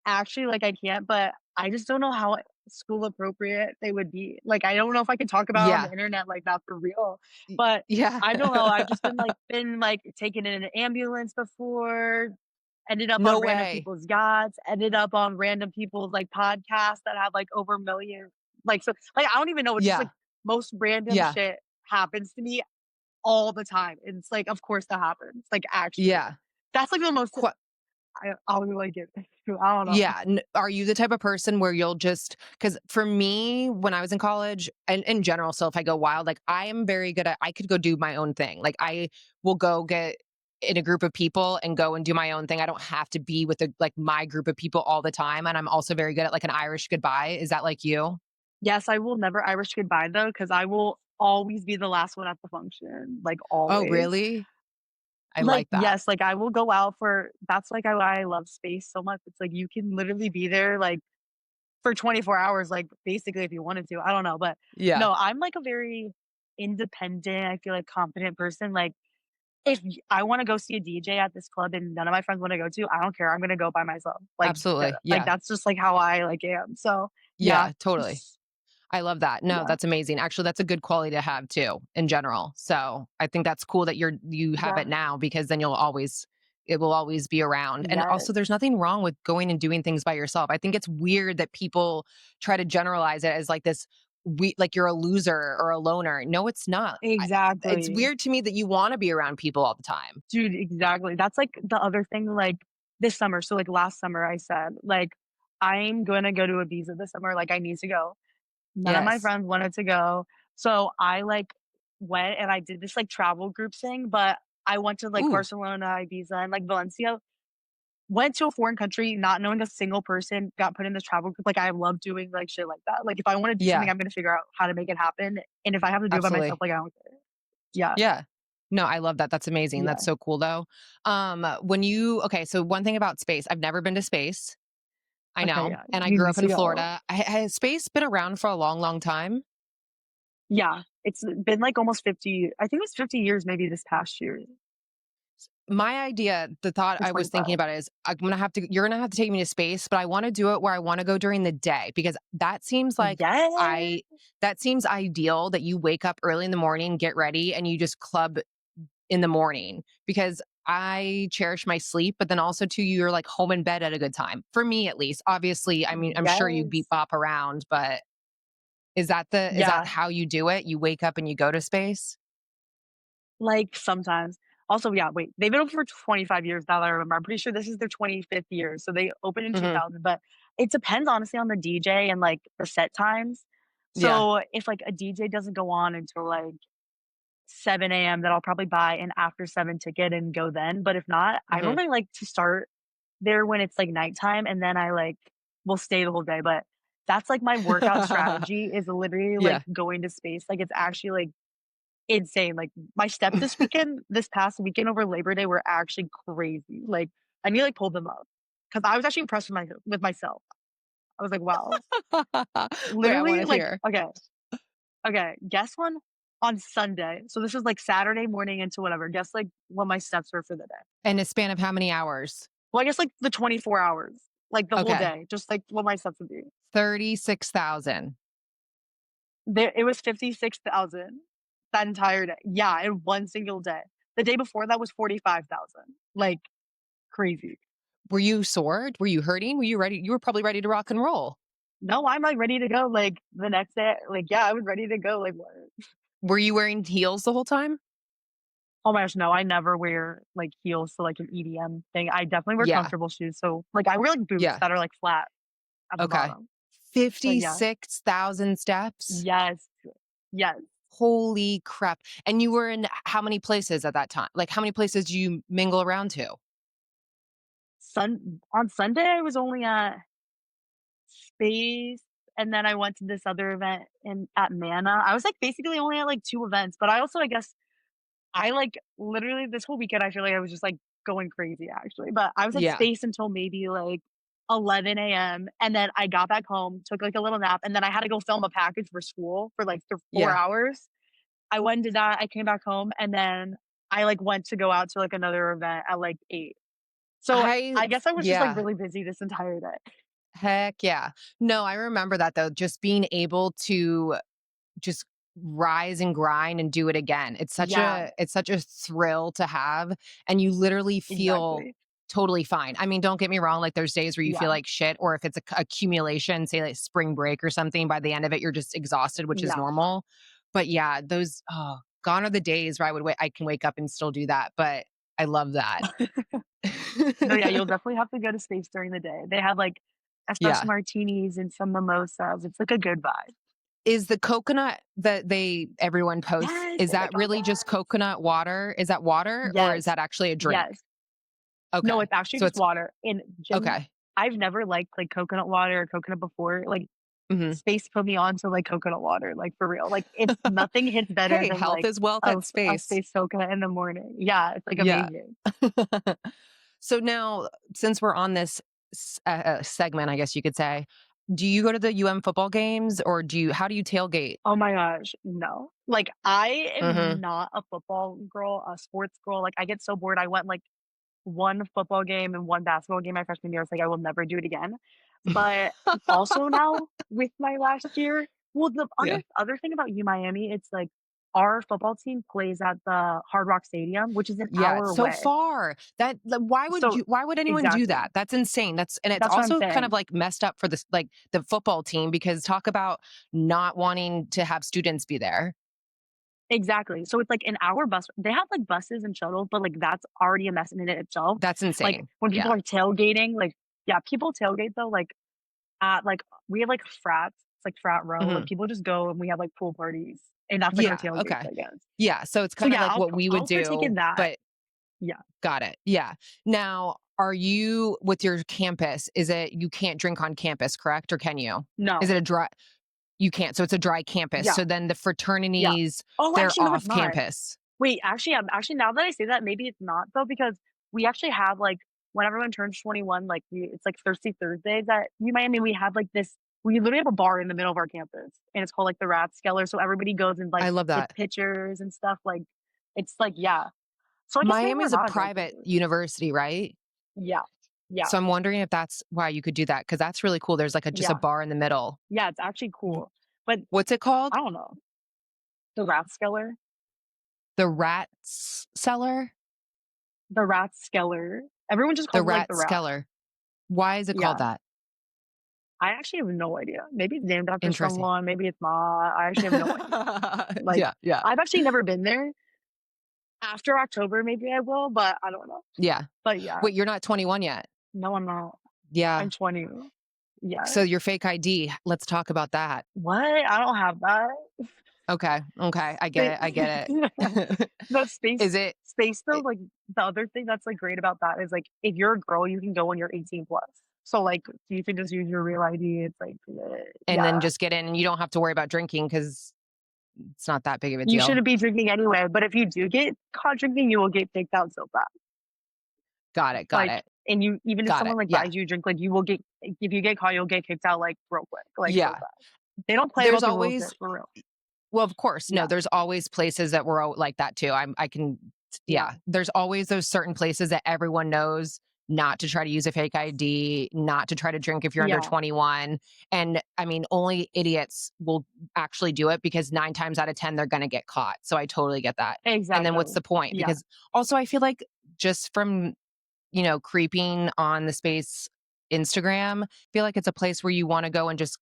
actually, like, I can't, but I just don't know how school appropriate they would be. Like, I don't know if I can talk about it on the Yeah. internet like that for real. Y- But Yeah. I don't know. I've just been taken in an ambulance before, ended up on No random way. people's yachts, ended up on random people's like podcasts that have like over a million. Like so, like I don't even know. It's just like Yeah. most random Yeah. shit happens to me all the time. And it's like, of course that happens. Like, actually. Yeah. That's like the most Qu- I'll be like it. I don't know. Yeah. Are you the type of person where you'll just, because for me, when I was in college and in general, so if I go wild, like I am very good at, I could go do my own thing. Like I will go get in a group of people and go and do my own thing. I don't have to be with like my group of people all the time. And I'm also very good at like an Irish goodbye. Is that like you? Yes, I will never Irish goodbye though, because I will always be the last one at the function, like, Oh, always. really? I Like, like that. yes, like, I will go out for that's, like, why I love space so much. It's like you can literally be there, like, for 24 hours, like, basically, if you wanted to. I don't know, but Yeah. no, I'm, like, a very independent, I feel like, confident person. Like, if I wanna go see a DJ at this club and none of my friends wanna go to, I don't care. I'm gonna go by myself. Absolutely. Like, Yeah. that's just, like, how I, like, am. So, yeah. Yeah. Totally. I love that. No, Yeah. that's amazing. Actually, that's a good quality to have too in general. So I think that's cool that you have it Yeah. now because then it will always be around. And Yes. also there's nothing wrong with going and doing things by yourself. I think it's weird that people try to generalize it as like this like you're a loser or a loner. No, it's not. It's Exactly. weird to me that you want to be around people all the time. Dude, exactly. That's, like, the other thing, like, this summer so, like, last summer, I said, like, "I'm gonna go to Ibiza this summer, like, I need to go." None of my Yes. friends wanted to go, so I, like, went and I did this, like, travel group thing, but I went to, like, Ooh, Barcelona, Ibiza, and, like, Valencia. Went to a foreign country, not knowing a single person, got put in this travel group. Like, I love doing, like, shit like that. Like, if I wanna do something, yeah, I'm gonna figure out how to make it happen, and if I have to do it by myself, absolutely. like, I don't care. Yeah, Yeah. No, I love that. That's amazing. That's yeah. so cool though. When you okay, so one thing about space, I've never been to space. I Okay, know, yeah. and I You grew need up to in go. Florida. Has space been around for a long, long time? Yeah, it's been, like, almost 50 I think it was 50 years maybe this past year, My idea, the thought or I was thinking 25. about is you're gonna have to take me to space, but I want to do it where I want to go during the day because Yeah. that seems ideal that you wake up early in the morning, get ready, and you just club in the morning because I cherish my sleep, but then also too, you're like home in bed at a good time. For me at least. Obviously, I mean, I'm sure you beat Yes. bop around, but is that Yeah, how you do it? You wake up and you go to space? like, sometimes. Also, yeah, wait, they've been open for 25 years now that I remember. I'm pretty sure this is their 25th year, so they opened in Hmm. 2000, but it depends honestly on the DJ and, like, the set times. Yeah. So, if, like, a DJ doesn't go on until, like, 7 AM, then I'll probably buy an after 7 ticket and go then, but if not, I Hmm. normally like to start there when it's, like, nighttime, and then I, like, will stay the whole day, but that's, like, my workout strategy is literally, like, Yeah. going to space, like, it's actually, like, insane, like, my steps this past weekend over Labor Day were actually crazy, like, I need to, like, pull them up because I was actually impressed with myself. I was like, "Wow." Wait, I want Literally, to like, hear. okay, guess one on Sunday, so this is, like, Saturday morning into whatever, guess, like, what my steps were for the day. In a span of how many hours? Well, I guess, like, the 24 hours, like, the whole Okay. day, just, like, what my steps would be. 36,000. There it was 56,000 that entire day. Yeah, in one single day. The day before that was 45,000, like, crazy. Were you sore? Were you hurting? Were you ready? You were probably ready to rock and roll. No, I'm, like, ready to go, like, the next day, like, yeah, I was ready to go, like, what? Were you wearing heels the whole time? Oh my gosh, no, I never wear, like, heels to, like, an EDM thing. I definitely wear Yeah. comfortable shoes, so, like, I wear, like, boots Yeah. that are, like, flat at the Okay. bottom. But yeah. 56,000 steps? Yes. Yes. Holy crap. And you were in how many places at that time? Like, how many places do you mingle around to? On Sunday, I was only at Space, and then I went to this other event at Mana. I was, like, basically only at, like, 2 events, but I also, I guess I, like, literally this whole weekend, I feel like I was just, like, going crazy actually, but I was at Yeah. Space until maybe, like, 11 AM, and then I got back home, took, like, a little nap, and then I had to go film a package for school for, like, 4 Yeah. hours. I went and did that, I came back home, and then I, like, went to go out to, like, another event at, like, 8. So, I guess I was just, like, Yeah. really busy this entire day. Heck yeah. No, I remember that though. Just being able to just rise and grind and do it again. Yeah, It's such a thrill to have and you literally feel exactly. totally fine. I mean, don't get me wrong, like there's days where you feel Yeah, like shit or if it's a accumulation, say like spring break or something, by the end of it you're just exhausted, which is yeah. normal. But yeah, those gone are the days where I can wake up and still do that. But I love that. No, yeah, you'll definitely have to go to Space during the day. They have, like, espresso Yeah. martinis and some mimosas. It's, like, a good vibe. Is the coconut that everyone posts, Yes! is Oh my that god, really just yes! coconut water? Is that water or is Yes. that actually a drink? Yes. No, Okay. it's actually So just it's water, and okay. I've never liked, like, coconut water or coconut before, like, Mhm. Space put me on to, like, coconut water, like, for real, like, it's nothing hits better Hey, than, health like, is wealth at a space. Space coconut in the morning. Yeah, it's, like, Yeah. amazing. So now, since we're on this segment, I guess you could say, do you go to the UM football games or how do you tailgate? Oh my gosh, no. Like, I am Mhm. not a football girl, a sports girl, like, I get so bored, I went, like, 1 football game and 1 basketball game my freshman year, it's like, I will never do it again. But also now, with my last year well, the Yeah. other thing about U Miami, it's like, our football team plays at the Hard Rock Stadium, which is an Yeah, hour it's so away. far. So Why would anyone do exactly. that? That's insane. And it's That's what I'm also kind of saying. like messed up for this like the football team because talk about not wanting to have students be there. Exactly. So it's like an hour bus they have, like, buses and shuttles, but, like, that's already a mess in it itself. That's Like, insane. when people Yeah. are tailgating, like yeah, people tailgate though, like, at, like we have, like, frats, it's like frat row, like, Mhm. people just go and we have, like, pool parties, and that's, like, our Yeah, tailgates, okay. I guess. Yeah, so it's So, kind of yeah, like what we would I'll partake in do, that. but Yeah. got it. Yeah. Now, are you with your campus, is it you can't drink on campus, correct? Or can you? Is No. it a dry you can't. So it's a dry campus. Yeah, So then the yeah. fraternities, Oh, they're actually, no, it's off not. campus. Wait, actually, now that I say that, maybe it's not though, because we actually have, like when everyone turns 21, like, we it's, like, Thirsty Thursdays at U Miami, we have, like, this we literally have a bar in the middle of our campus, and it's called, like, the Rathskeller, so everybody goes and, like, I love gets that. pictures and stuff, like, it's, like yeah. So I guess maybe we're Miami's a not a dry private campus. university, right? Yeah. Yeah. So I'm wondering if that's why you could do that because that's really cool. There's like just a Yeah. bar in the middle. Yeah, it's actually W- cool. But What's it called? I don't know. The Rathskeller? The Rats Cellar? The Rathskeller. Everyone just The calls it, like, Rat the Rat. Skeller. Why is it called Yeah. that? I actually have no idea. Maybe it's named after Interesting. someone, maybe it's not. I actually have no idea. Like, Yeah, yeah, I've actually never been there. After October, maybe I will, but I don't know. yeah. But yeah. Wait, you're not 21 yet. No, I'm not. Yeah. I'm 20. Yeah. So your fake ID, let's talk about that. What? I don't have that. Okay. Okay. I get Spa it. I get Yeah. it. No, space Is it? space though, it- like, the other thing that's, like, great about that is, like, if you're a girl, you can go when you're 18 plus. So, like, you can just use your real ID. It's like, And then yeah. just get in and you don't have to worry about drinking because it's not that big of a You deal. shouldn't be drinking anyway, but if you do get caught drinking, you will get kicked out so fast. Got it. Got Like, it. and you even if Got someone, it. like, Yeah. buys you a drink, like, you will get if you get caught, you'll get kicked out, like, real quick, like, so Yeah. fast. They don't play There's about the rules there, always for real. Well, of course. No, Yeah, there's always places that were like that too. I can, yeah, yeah. There's always those certain places that everyone knows not to try to use a fake ID, not to try to drink if you're under yeah, 21. And I mean, only idiots will actually do it because 9 times out of 10, they're going to get caught. So I totally get that. And then what's exactly. the point? Yeah. Because also, I feel like just from, creeping on the space Instagram, I feel like it's a place where you want to go and just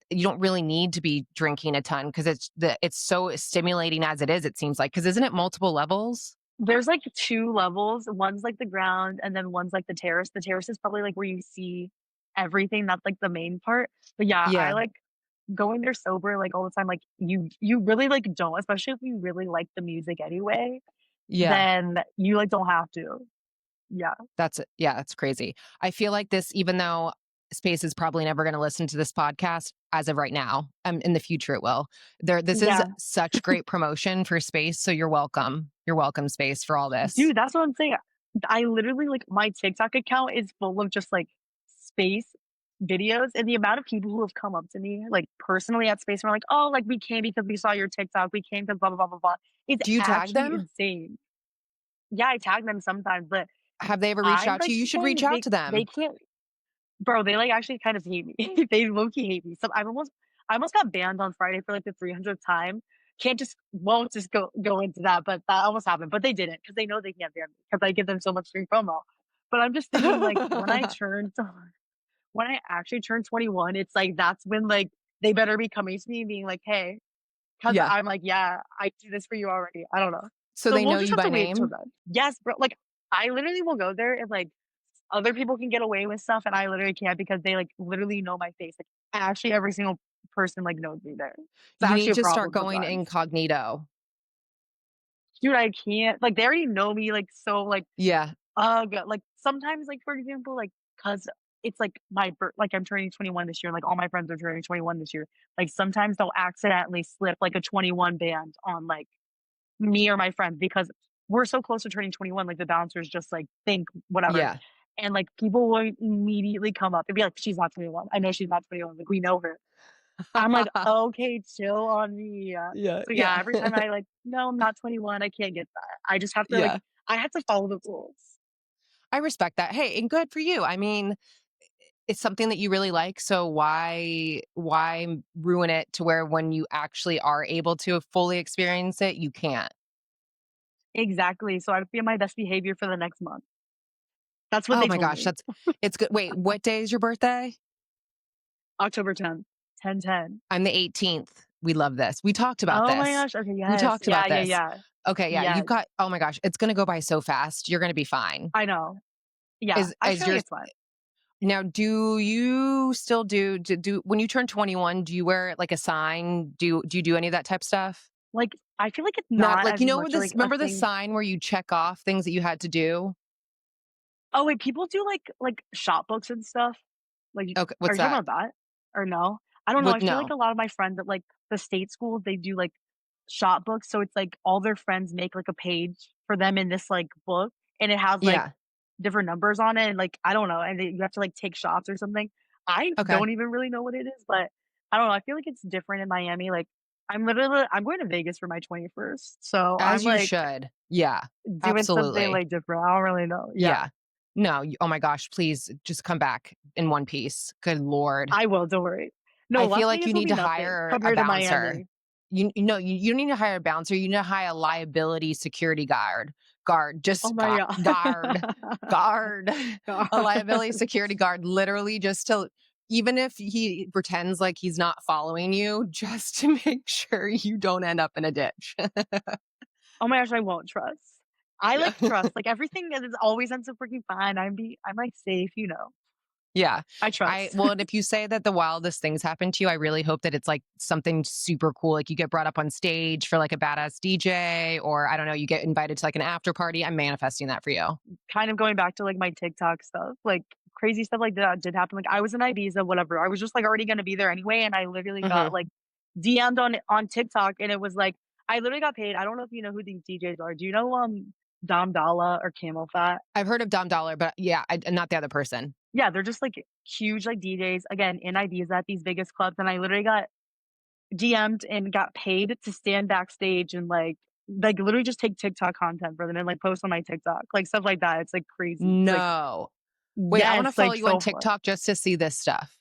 you don't really need to be drinking a ton because it's so stimulating as it is, it seems like. Because isn't it multiple levels? There's, like, 2 levels. One's, like, the ground, and then one's, like, the terrace. The terrace is probably, like, where you see everything, that's, like, the main part. But, yeah, I Yeah. like going there sober, like, all the time, like, you really, like, don't especially if you really like the music anyway, Yeah. then you, like, don't have to. Yeah. That's crazy. I feel like this, even though Space is probably never going to listen to this podcast as of right now, in the future it will. This is Yeah. such great promotion for Space. So you're welcome. You're welcome, Space, for all this. Dude, that's what I'm saying. I literally like, my TikTok account is full of just, like, space videos, and the amount of people who have come up to me, like, personally at space and are like, "Oh, like, we came because we saw your TikTok. We came because blah, blah, blah, blah, blah." It's Do you tag actually them? insane. Yeah, I tag them sometimes, but Have they ever reached I'm out to you? You should reach pretending out to they them. can't bro, they, like, actually kind of hate me. They low-key hate me. So I almost got banned on Friday for, like, the 300th time. Can't just won't just go into that, but that almost happened, but they didn't not because they know they can't ban me because I give them so much free promo. But I'm just thinking, like, when I actually turn 21, it's like, that's when, like, they better be coming to me and being like, "Hey," because 'cause Yeah. I'm like, "Yeah, I do this for you already." I don't know. So So they we'll know just you have by to wait till name? then. Yes, bro, like, I literally will go there and, like, other people can get away with stuff, and I literally can't because they, like, literally know my face, like, actually every single person, like, knows me there. It's You actually need a to start problem going sometimes. incognito. Dude, I can't like, they already know me, like, so, like, Yeah, like, sometimes, like, for example, like, cause it's, like, like, I'm turning 21 this year, like, all my friends are turning 21 this year. Like, sometimes they'll accidentally slip, like, a 21 band on, like, me or my friends because we're so close to turning 21, like, the bouncers just, like, think whatever. yeah. And, like, people will immediately come up and be like, "She's not 21. I know she's not 21, like, we know her." I'm like, "Okay, chill on me." Yeah, So, yeah, yeah, every time I, like, "No, I'm not 21, I can't get that." I just have to, like yeah. I have to follow the rules. I respect that. Hey, and good for you. I mean, it's something that you really like, so why ruin it to where when you actually are able to fully experience it, you can't? Exactly, so I have to be on my best behavior for the next month. That's what Oh they my told gosh, me. that's it's good. Wait, what day is your birthday? October 10th, 10/10. I'm the 18th. We love this. We talked about Oh my this. gosh, okay, We yes. talked Yeah, about yeah, this. yeah. Okay, yeah, you've Yes, got oh my gosh, it's gonna go by so fast. You're gonna be fine. I know. Yeah, I Is feel like yours it's fine. now, do you still do when you turn 21, do you wear like a sign? Do you do any of that type stuff? Like, I feel like it's Not not like, as you know much, this like, a remember the thing. sign where you check off things that you had to do? Oh, wait, people do, like, shop books and stuff? Like, Okay, are what's you talking that? about that? Or no? I don't know, What I feel like no. a lot of my friends at, like, the state schools, they do, like, shop books, so it's, like, all their friends make, like, a page for them in this, like, book, and it has, like, Yeah. different numbers on it, and, like, I don't know, and then you have to, like, take shots or something. I Okay. don't even really know what it is, but I don't know, I feel like it's different in Miami, like, I'm going to Vegas for my 21st, so I'm, As you like, should. Yeah. doing something, Absolutely. like, different, I don't really know. Yeah. Yeah. No, oh my gosh, please just come back in one piece. Good lord. I will, don't worry. No, I feel Las like Vegas you will need be to nothing hire a compared to bouncer. Miami. You don't need to hire a bouncer, you need to hire a liability security guard, Oh just my god. guard, a liability security guard, literally just to even if he pretends like he's not following you, just to make sure you don't end up in a ditch. Oh my gosh, I won't trust. I, Yeah. like, trust, like, everything is always ends up working fine, I'm, like, safe, Yeah. I I trust. well, and if you say that the wildest things happen to you, I really hope that it's like something super cool. Like you get brought up on stage for like a badass DJ, or I don't know, you get invited to like an after party. I'm manifesting that for you. Kind of going back to, like, my TikTok stuff, like, crazy stuff like that did happen, like, I was in Ibiza, whatever, I was just, like, already gonna be there anyway, and I literally got, Hmm. like, DM'd on TikTok, and it was, like I literally got paid. I don't know if you know who these DJs are. Do you know, Dom Dalla or Camel Fat? I've heard of Dom Dollar, but yeah, not the other person. Yeah, they're just, like, huge, like, DJs, again, in Ibiza at these biggest clubs, and I literally got DM'd and got paid to stand backstage and, like, literally just take TikTok content for them and, like, post on my TikTok, like, stuff like that, it's, like, crazy, like No. Wait, I want to yes, follow like, you on so fun. TikTok just to see this stuff.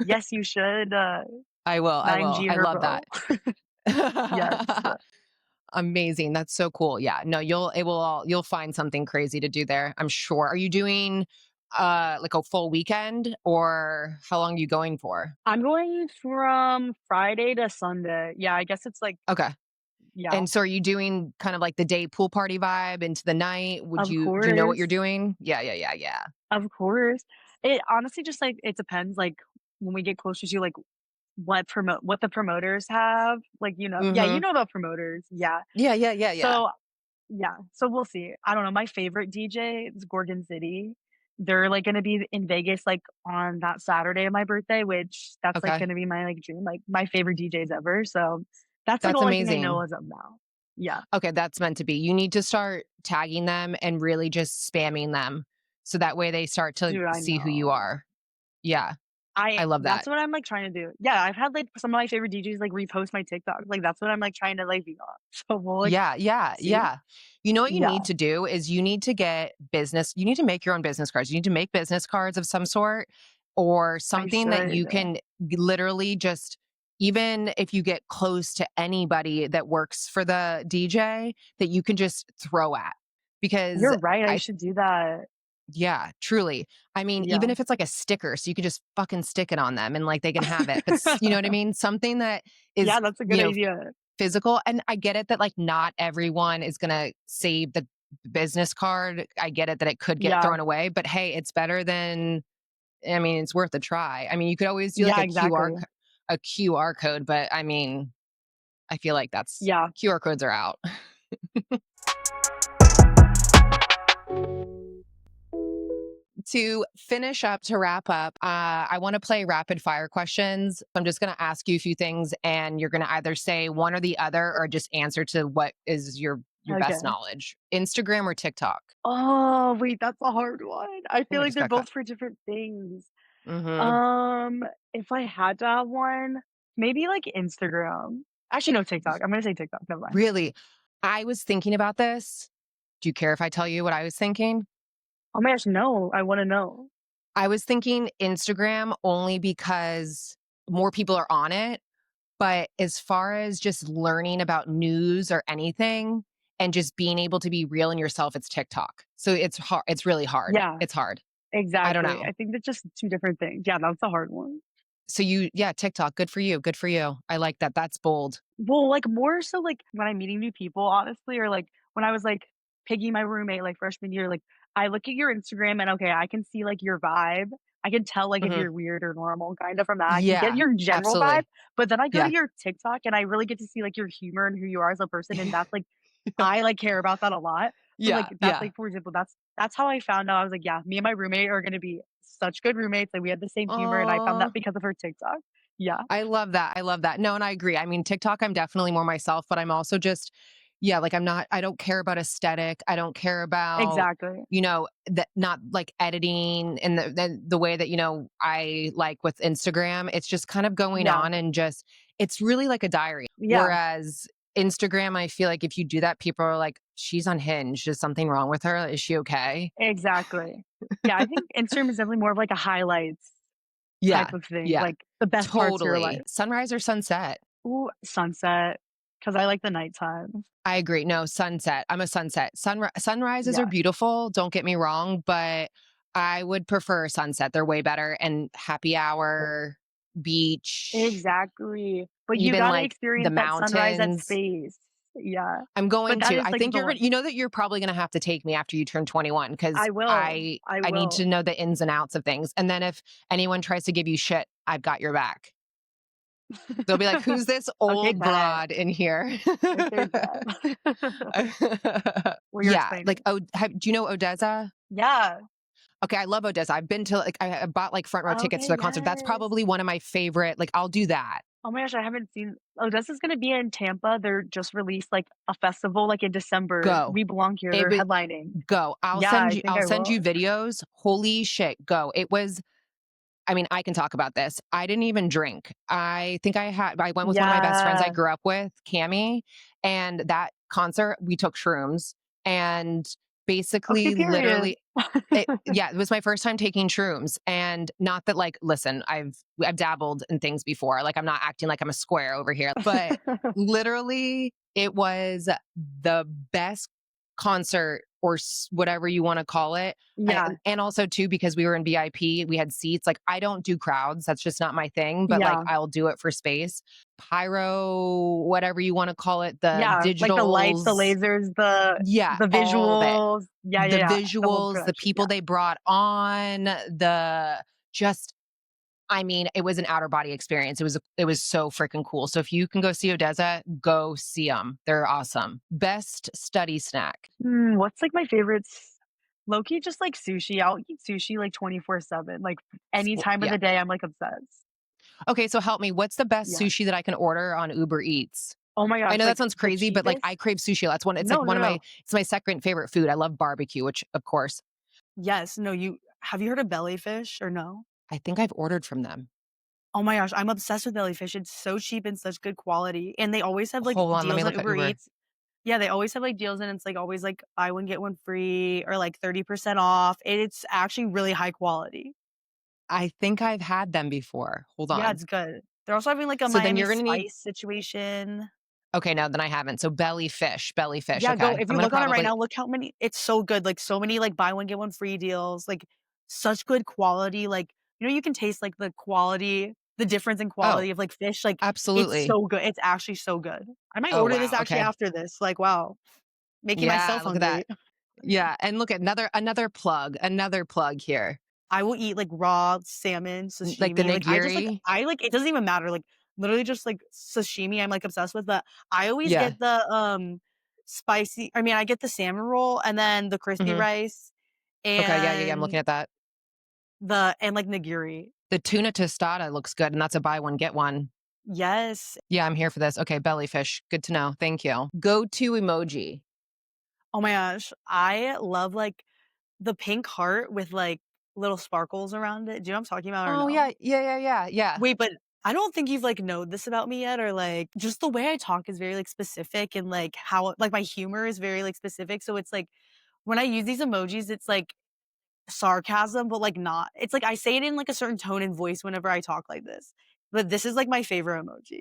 Yes, you should, I will. I will. 9G I her, love bro. that. Yes. Amazing. That's so cool. Yeah. No, you'll find something crazy to do there, I'm sure. Are you doing like a full weekend or how long are you going for? I'm going from Friday to Sunday. Yeah, I guess it's, like Okay. yeah, And so are you doing kind of like the day pool party vibe into the night? of Do you know what you're course, doing? Yeah, yeah, yeah, yeah. of course. It honestly just, like it depends, like, when we get closer to, like, what the promoters have, like, yeah, you Mhm. know about promoters, yeah. Yeah, yeah, yeah, yeah. So, yeah, so we'll see. I don't know, my favorite DJ is Gorgon City. They're, like, gonna be in Vegas, like, on that Saturday of my birthday, which that's, like, Okay. gonna be my, like, dream, like, my favorite DJs ever, so that's the That's only thing I know amazing. as of now. Yeah. Okay, that's meant to be. You need to start tagging them and really just spamming them so that way they start to Dude, I see who you know. are. Yeah, I love That's that. what I'm, like, trying to do. Yeah, I've had, like, some of my favorite DJs, like, repost my TikTok, like, that's what I'm, like, trying to, like, be on. So we'll, like, Yeah, yeah, see. yeah. You know what you Yeah, need to do is you need to get business you need to make your own business cards. You need to make business cards of some sort or I something that should. you can literally just even if you get close to anybody that works for the DJ that you can just throw at. Because You're right, I I should do that. yeah, truly. I mean, even Yeah. if it's like a sticker, so you can just fucking stick it on them and like they can have it. But you know what I mean? Something that is, Yeah, that's a good idea. physical. And I get it that like not everyone is going to save the business card. I get it that it could get Yeah. thrown away, but hey, it's better than, I mean, it's worth a try. I mean, you could always do like Yeah, exactly. a QR code, but I mean, I feel like that's Yeah. QR codes are out. To finish up, to wrap up, I want to play rapid fire questions. I'm just going to ask you a few things, and you're going to either say one or the other, or just answer to what is your best Okay. knowledge. Instagram or TikTok? Oh, wait, that's a hard one. I Oh, feel I like just they're got cut. both for different things. Hmm. Um, if I had to have one, maybe like Instagram. Actually, no, TikTok. I'm gonna say TikTok. Never mind. Really, I was thinking about this. Do you care if I tell you what I was thinking? Oh my gosh, no, I want to know. I was thinking Instagram only because more people are on it. But as far as just learning about news or anything and just being able to be real in yourself, it's TikTok. So it's hard. It's really hard. Yeah, It's hard. I don't exactly. know. I think that's just two different things. Yeah, that's a hard one. So you, yeah, TikTok. Good for you. Good for you. I like that. That's bold. Well, like, more so, like, when I'm meeting new people, honestly, or, like, when I was, like, picking my roommate, like, freshman year, like, I look at your Instagram and, okay, I can see, like, your vibe. I can tell, like, if Hmm. you're weird or normal kinda from that. I can get Yeah, your general vibe, absolutely. but then I go to Yeah. your TikTok and I really get to see, like, your humor and who you are as a person, and that's, like I, like, care about that a lot. So, like, Yeah. that's, Yeah. like, for example, that's how I found out. I was like, "Yeah, me and my roommate are gonna be such good roommates, like, we had the same humor," and I found that Oh, because of her TikTok. Yeah, I love that. I love that. No, and I agree. I mean, TikTok, I'm definitely more myself, but I'm also just, yeah, like I don't care about aesthetic. I don't care about, exactly. that not like editing in the way that, I like with Instagram. It's just kind of going Yeah, on and just, it's really like a diary. yeah. Whereas Instagram, I feel like if you do that, people are like, she's unhinged. Is something wrong with her? Is she okay? Exactly. Yeah, I think Instagram is definitely more of like a highlights type Yeah. of thing, Yeah. like the best parts of your life. Totally. Sunrise or sunset? Ooh, sunset, because I like the nighttime. I agree. No, sunset. I'm a sunset. Sunrises are Yeah, beautiful, don't get me wrong, but I would prefer sunset. They're way better and happy hour, beach, exactly. But you even gotta like the experience that sunrise at mountains. space. Yeah, I'm but going that to. is I like think the you're one. gonna, that you're probably gonna have to take me after you turn 21 because I will, I I need to will. know the ins and outs of things. And then if anyone tries to give you shit, I've got your back. They'll be like, "Who's this Okay, old bet. broad in here?" Okay, bet. What you're Yeah, like, explaining. do you know Odessa? Yeah. Okay, I love Odessa. I've been to, like, I bought, like, front row tickets to Okay, their concert. That's yes. probably one of my favorite, like, I'll do that. Oh my gosh, I haven't seen Odessa's gonna be in Tampa. They're just released, like, a festival, like, in December. Go. We Belong Here, It they're wa headlining. Go. Yeah, I think I'll I send you will. videos. Holy shit, go. It was, I mean, I can talk about this. I didn't even drink. I went with one of my best friends I Yeah. grew up with, Cami, and that concert, we took shrooms and Okay, basically, period. literally it was my first time taking shrooms, and not that, like, listen, I've dabbled in things before. Like, I'm not acting like I'm a square over here, but literally, it was the best concert or whatever you want to call it. Yeah, And also too, because we were in VIP, we had seats. Like, I don't do crowds. That's just not my thing, but like yeah, I'll do it for space. Pyro, whatever you want to call it, the yeah, like the lights, the digitals, lasers, yeah, the all of it. visuals. Yeah, yeah, The yeah, the whole visuals, the production, yeah. people they brought on, the just, I mean, it was an outer body experience. It was so freaking cool. So if you can go see Odessa, go see them. They're awesome. Best study snack. What's, like, my favorites? Low key, just, like, sushi. I'll eat sushi, like, 24/7, like, any time of Yeah. the day, I'm, like, obsessed. Okay, so help me. What's the best Yeah. sushi that I can order on Uber Eats? Oh my I gosh, know that like, sounds the crazy, but like cheapest. I crave sushi. It's like No, one no, of my, no. it's my second favorite food. I love barbecue, which of course, Yes, no, you heard of Bellyfish or no? I think I've ordered from them. Oh my gosh, I'm obsessed with Bellyfish. It's so cheap and such good quality, and they always have, like, Hold on, let me deals on look at Uber Uber. Eats. Yeah, they always have, like, deals, and it's, like, always, like, buy one, get one free or, like, 30% off. It's actually really high quality. I think I've had them before. Hold Yeah, on. it's good. They're also having, like, a So then Miami you're gonna need, Spice situation. okay, no, then I haven't. So belly fish. Yeah, go Okay. if I'm you gonna look on it right probably, now, look how many it's so good, like, so many, like, buy one, get one free deals, like, such good quality, like, you can taste, like, the quality the difference in Oh, quality of, like, fish, like, it's absolutely. so good. It's actually so good. I might Oh, order this wow. actually Okay. after this, like, wow, making Yeah, myself look at that. hungry. Yeah, and look at another plug here. I will eat, like, raw salmon, Like the sashimi, like, nigiri? I, like it doesn't even matter, like, literally just, like, sashimi I'm, like, obsessed with, but I always Yeah. get the, spicy I mean, I get the salmon roll and then the crispy Mhm. rice Okay, yeah, yeah, yeah, I'm looking and at that. like, nigiri. The tuna tostada looks good, and that's a buy one, get one. Yes. Yeah, I'm here for this. Okay, bellyfish. Good to know. Thank you. Go-to emoji. Oh my gosh, I love, like, the pink heart with, like, little sparkles around it. Do you know what I'm talking about or Oh, no? yeah, yeah, yeah, yeah, yeah. Wait, but I don't think you've, like, known this about me yet or, like, just the way I talk is very, like, specific and, like, how like, my humor is very, like, specific, so it's, like, when I use these emojis, it's, like, sarcasm, but, like, not. It's, like, I say it in, like, a certain tone and voice whenever I talk like this, but this is, like, my favorite emoji.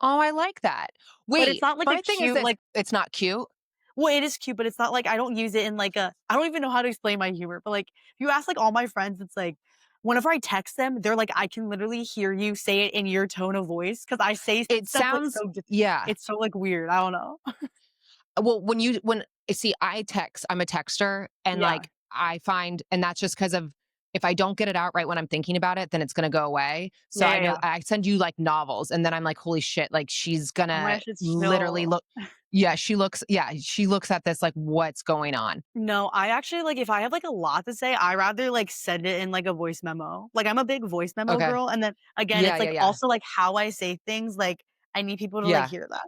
Oh, I like that. But it's Wait, not, like, a my thing is cute, this, like it's not cute? well, it is cute, but it's not, like I don't use it in, like, a I don't even know how to explain my humor, but, like, if you ask, like, all my friends, it's, like, whenever I text them, they're, like, "I can literally hear you say it in your tone of voice because I say It stuff, like, sounds yeah. it's so, like, weird, I don't know. Well, when see, I'm a texter, and, Yeah. like, I find and that's just because of if I don't get it out right when I'm thinking about it, then it's gonna go away. So Yeah, I yeah, know yeah. I send you, like, novels, and then I'm like, "Holy shit," like, she's Oh my gonna gosh, it's literally chill. look yeah, she looks at this like, "What's going on?" No, I actually like, if I have, like, a lot to say, I rather, like, send it in, like, a voice memo. Like, I'm a big voice memo Okay. girl, and then, again, Yeah, it's, yeah, like, yeah. also, like, how I say things, like, I need people to, like, Yeah. hear that.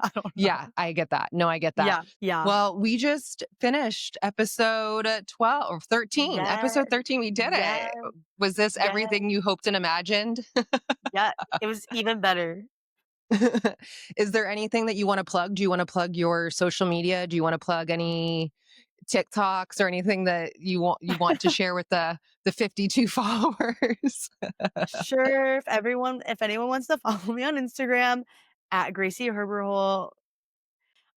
I don't Yeah, know. I get that. No, I get that. Yeah, yeah. Well, we just finished episode 12 or 13. Yes, Episode 13, we did yes, it. Was this yes, everything you hoped and imagined? yeah, it was even better. Is there anything that you wanna plug? Do you wanna plug your social media? Do you wanna plug any TikToks or anything that you want to share with the 52 followers? Sure, if anyone wants to follow me on Instagram at Gracie Herberhole,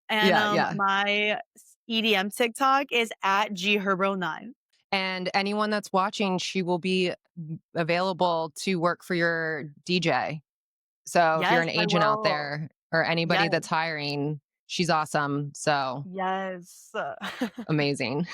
and, Yeah, yeah. my EDM TikTok is at gherbo9. And anyone that's watching, she will be available to work for your DJ. So if you're Yes, an I agent out will. there or anybody Yes, that's hiring, she's awesome. So yes. amazing.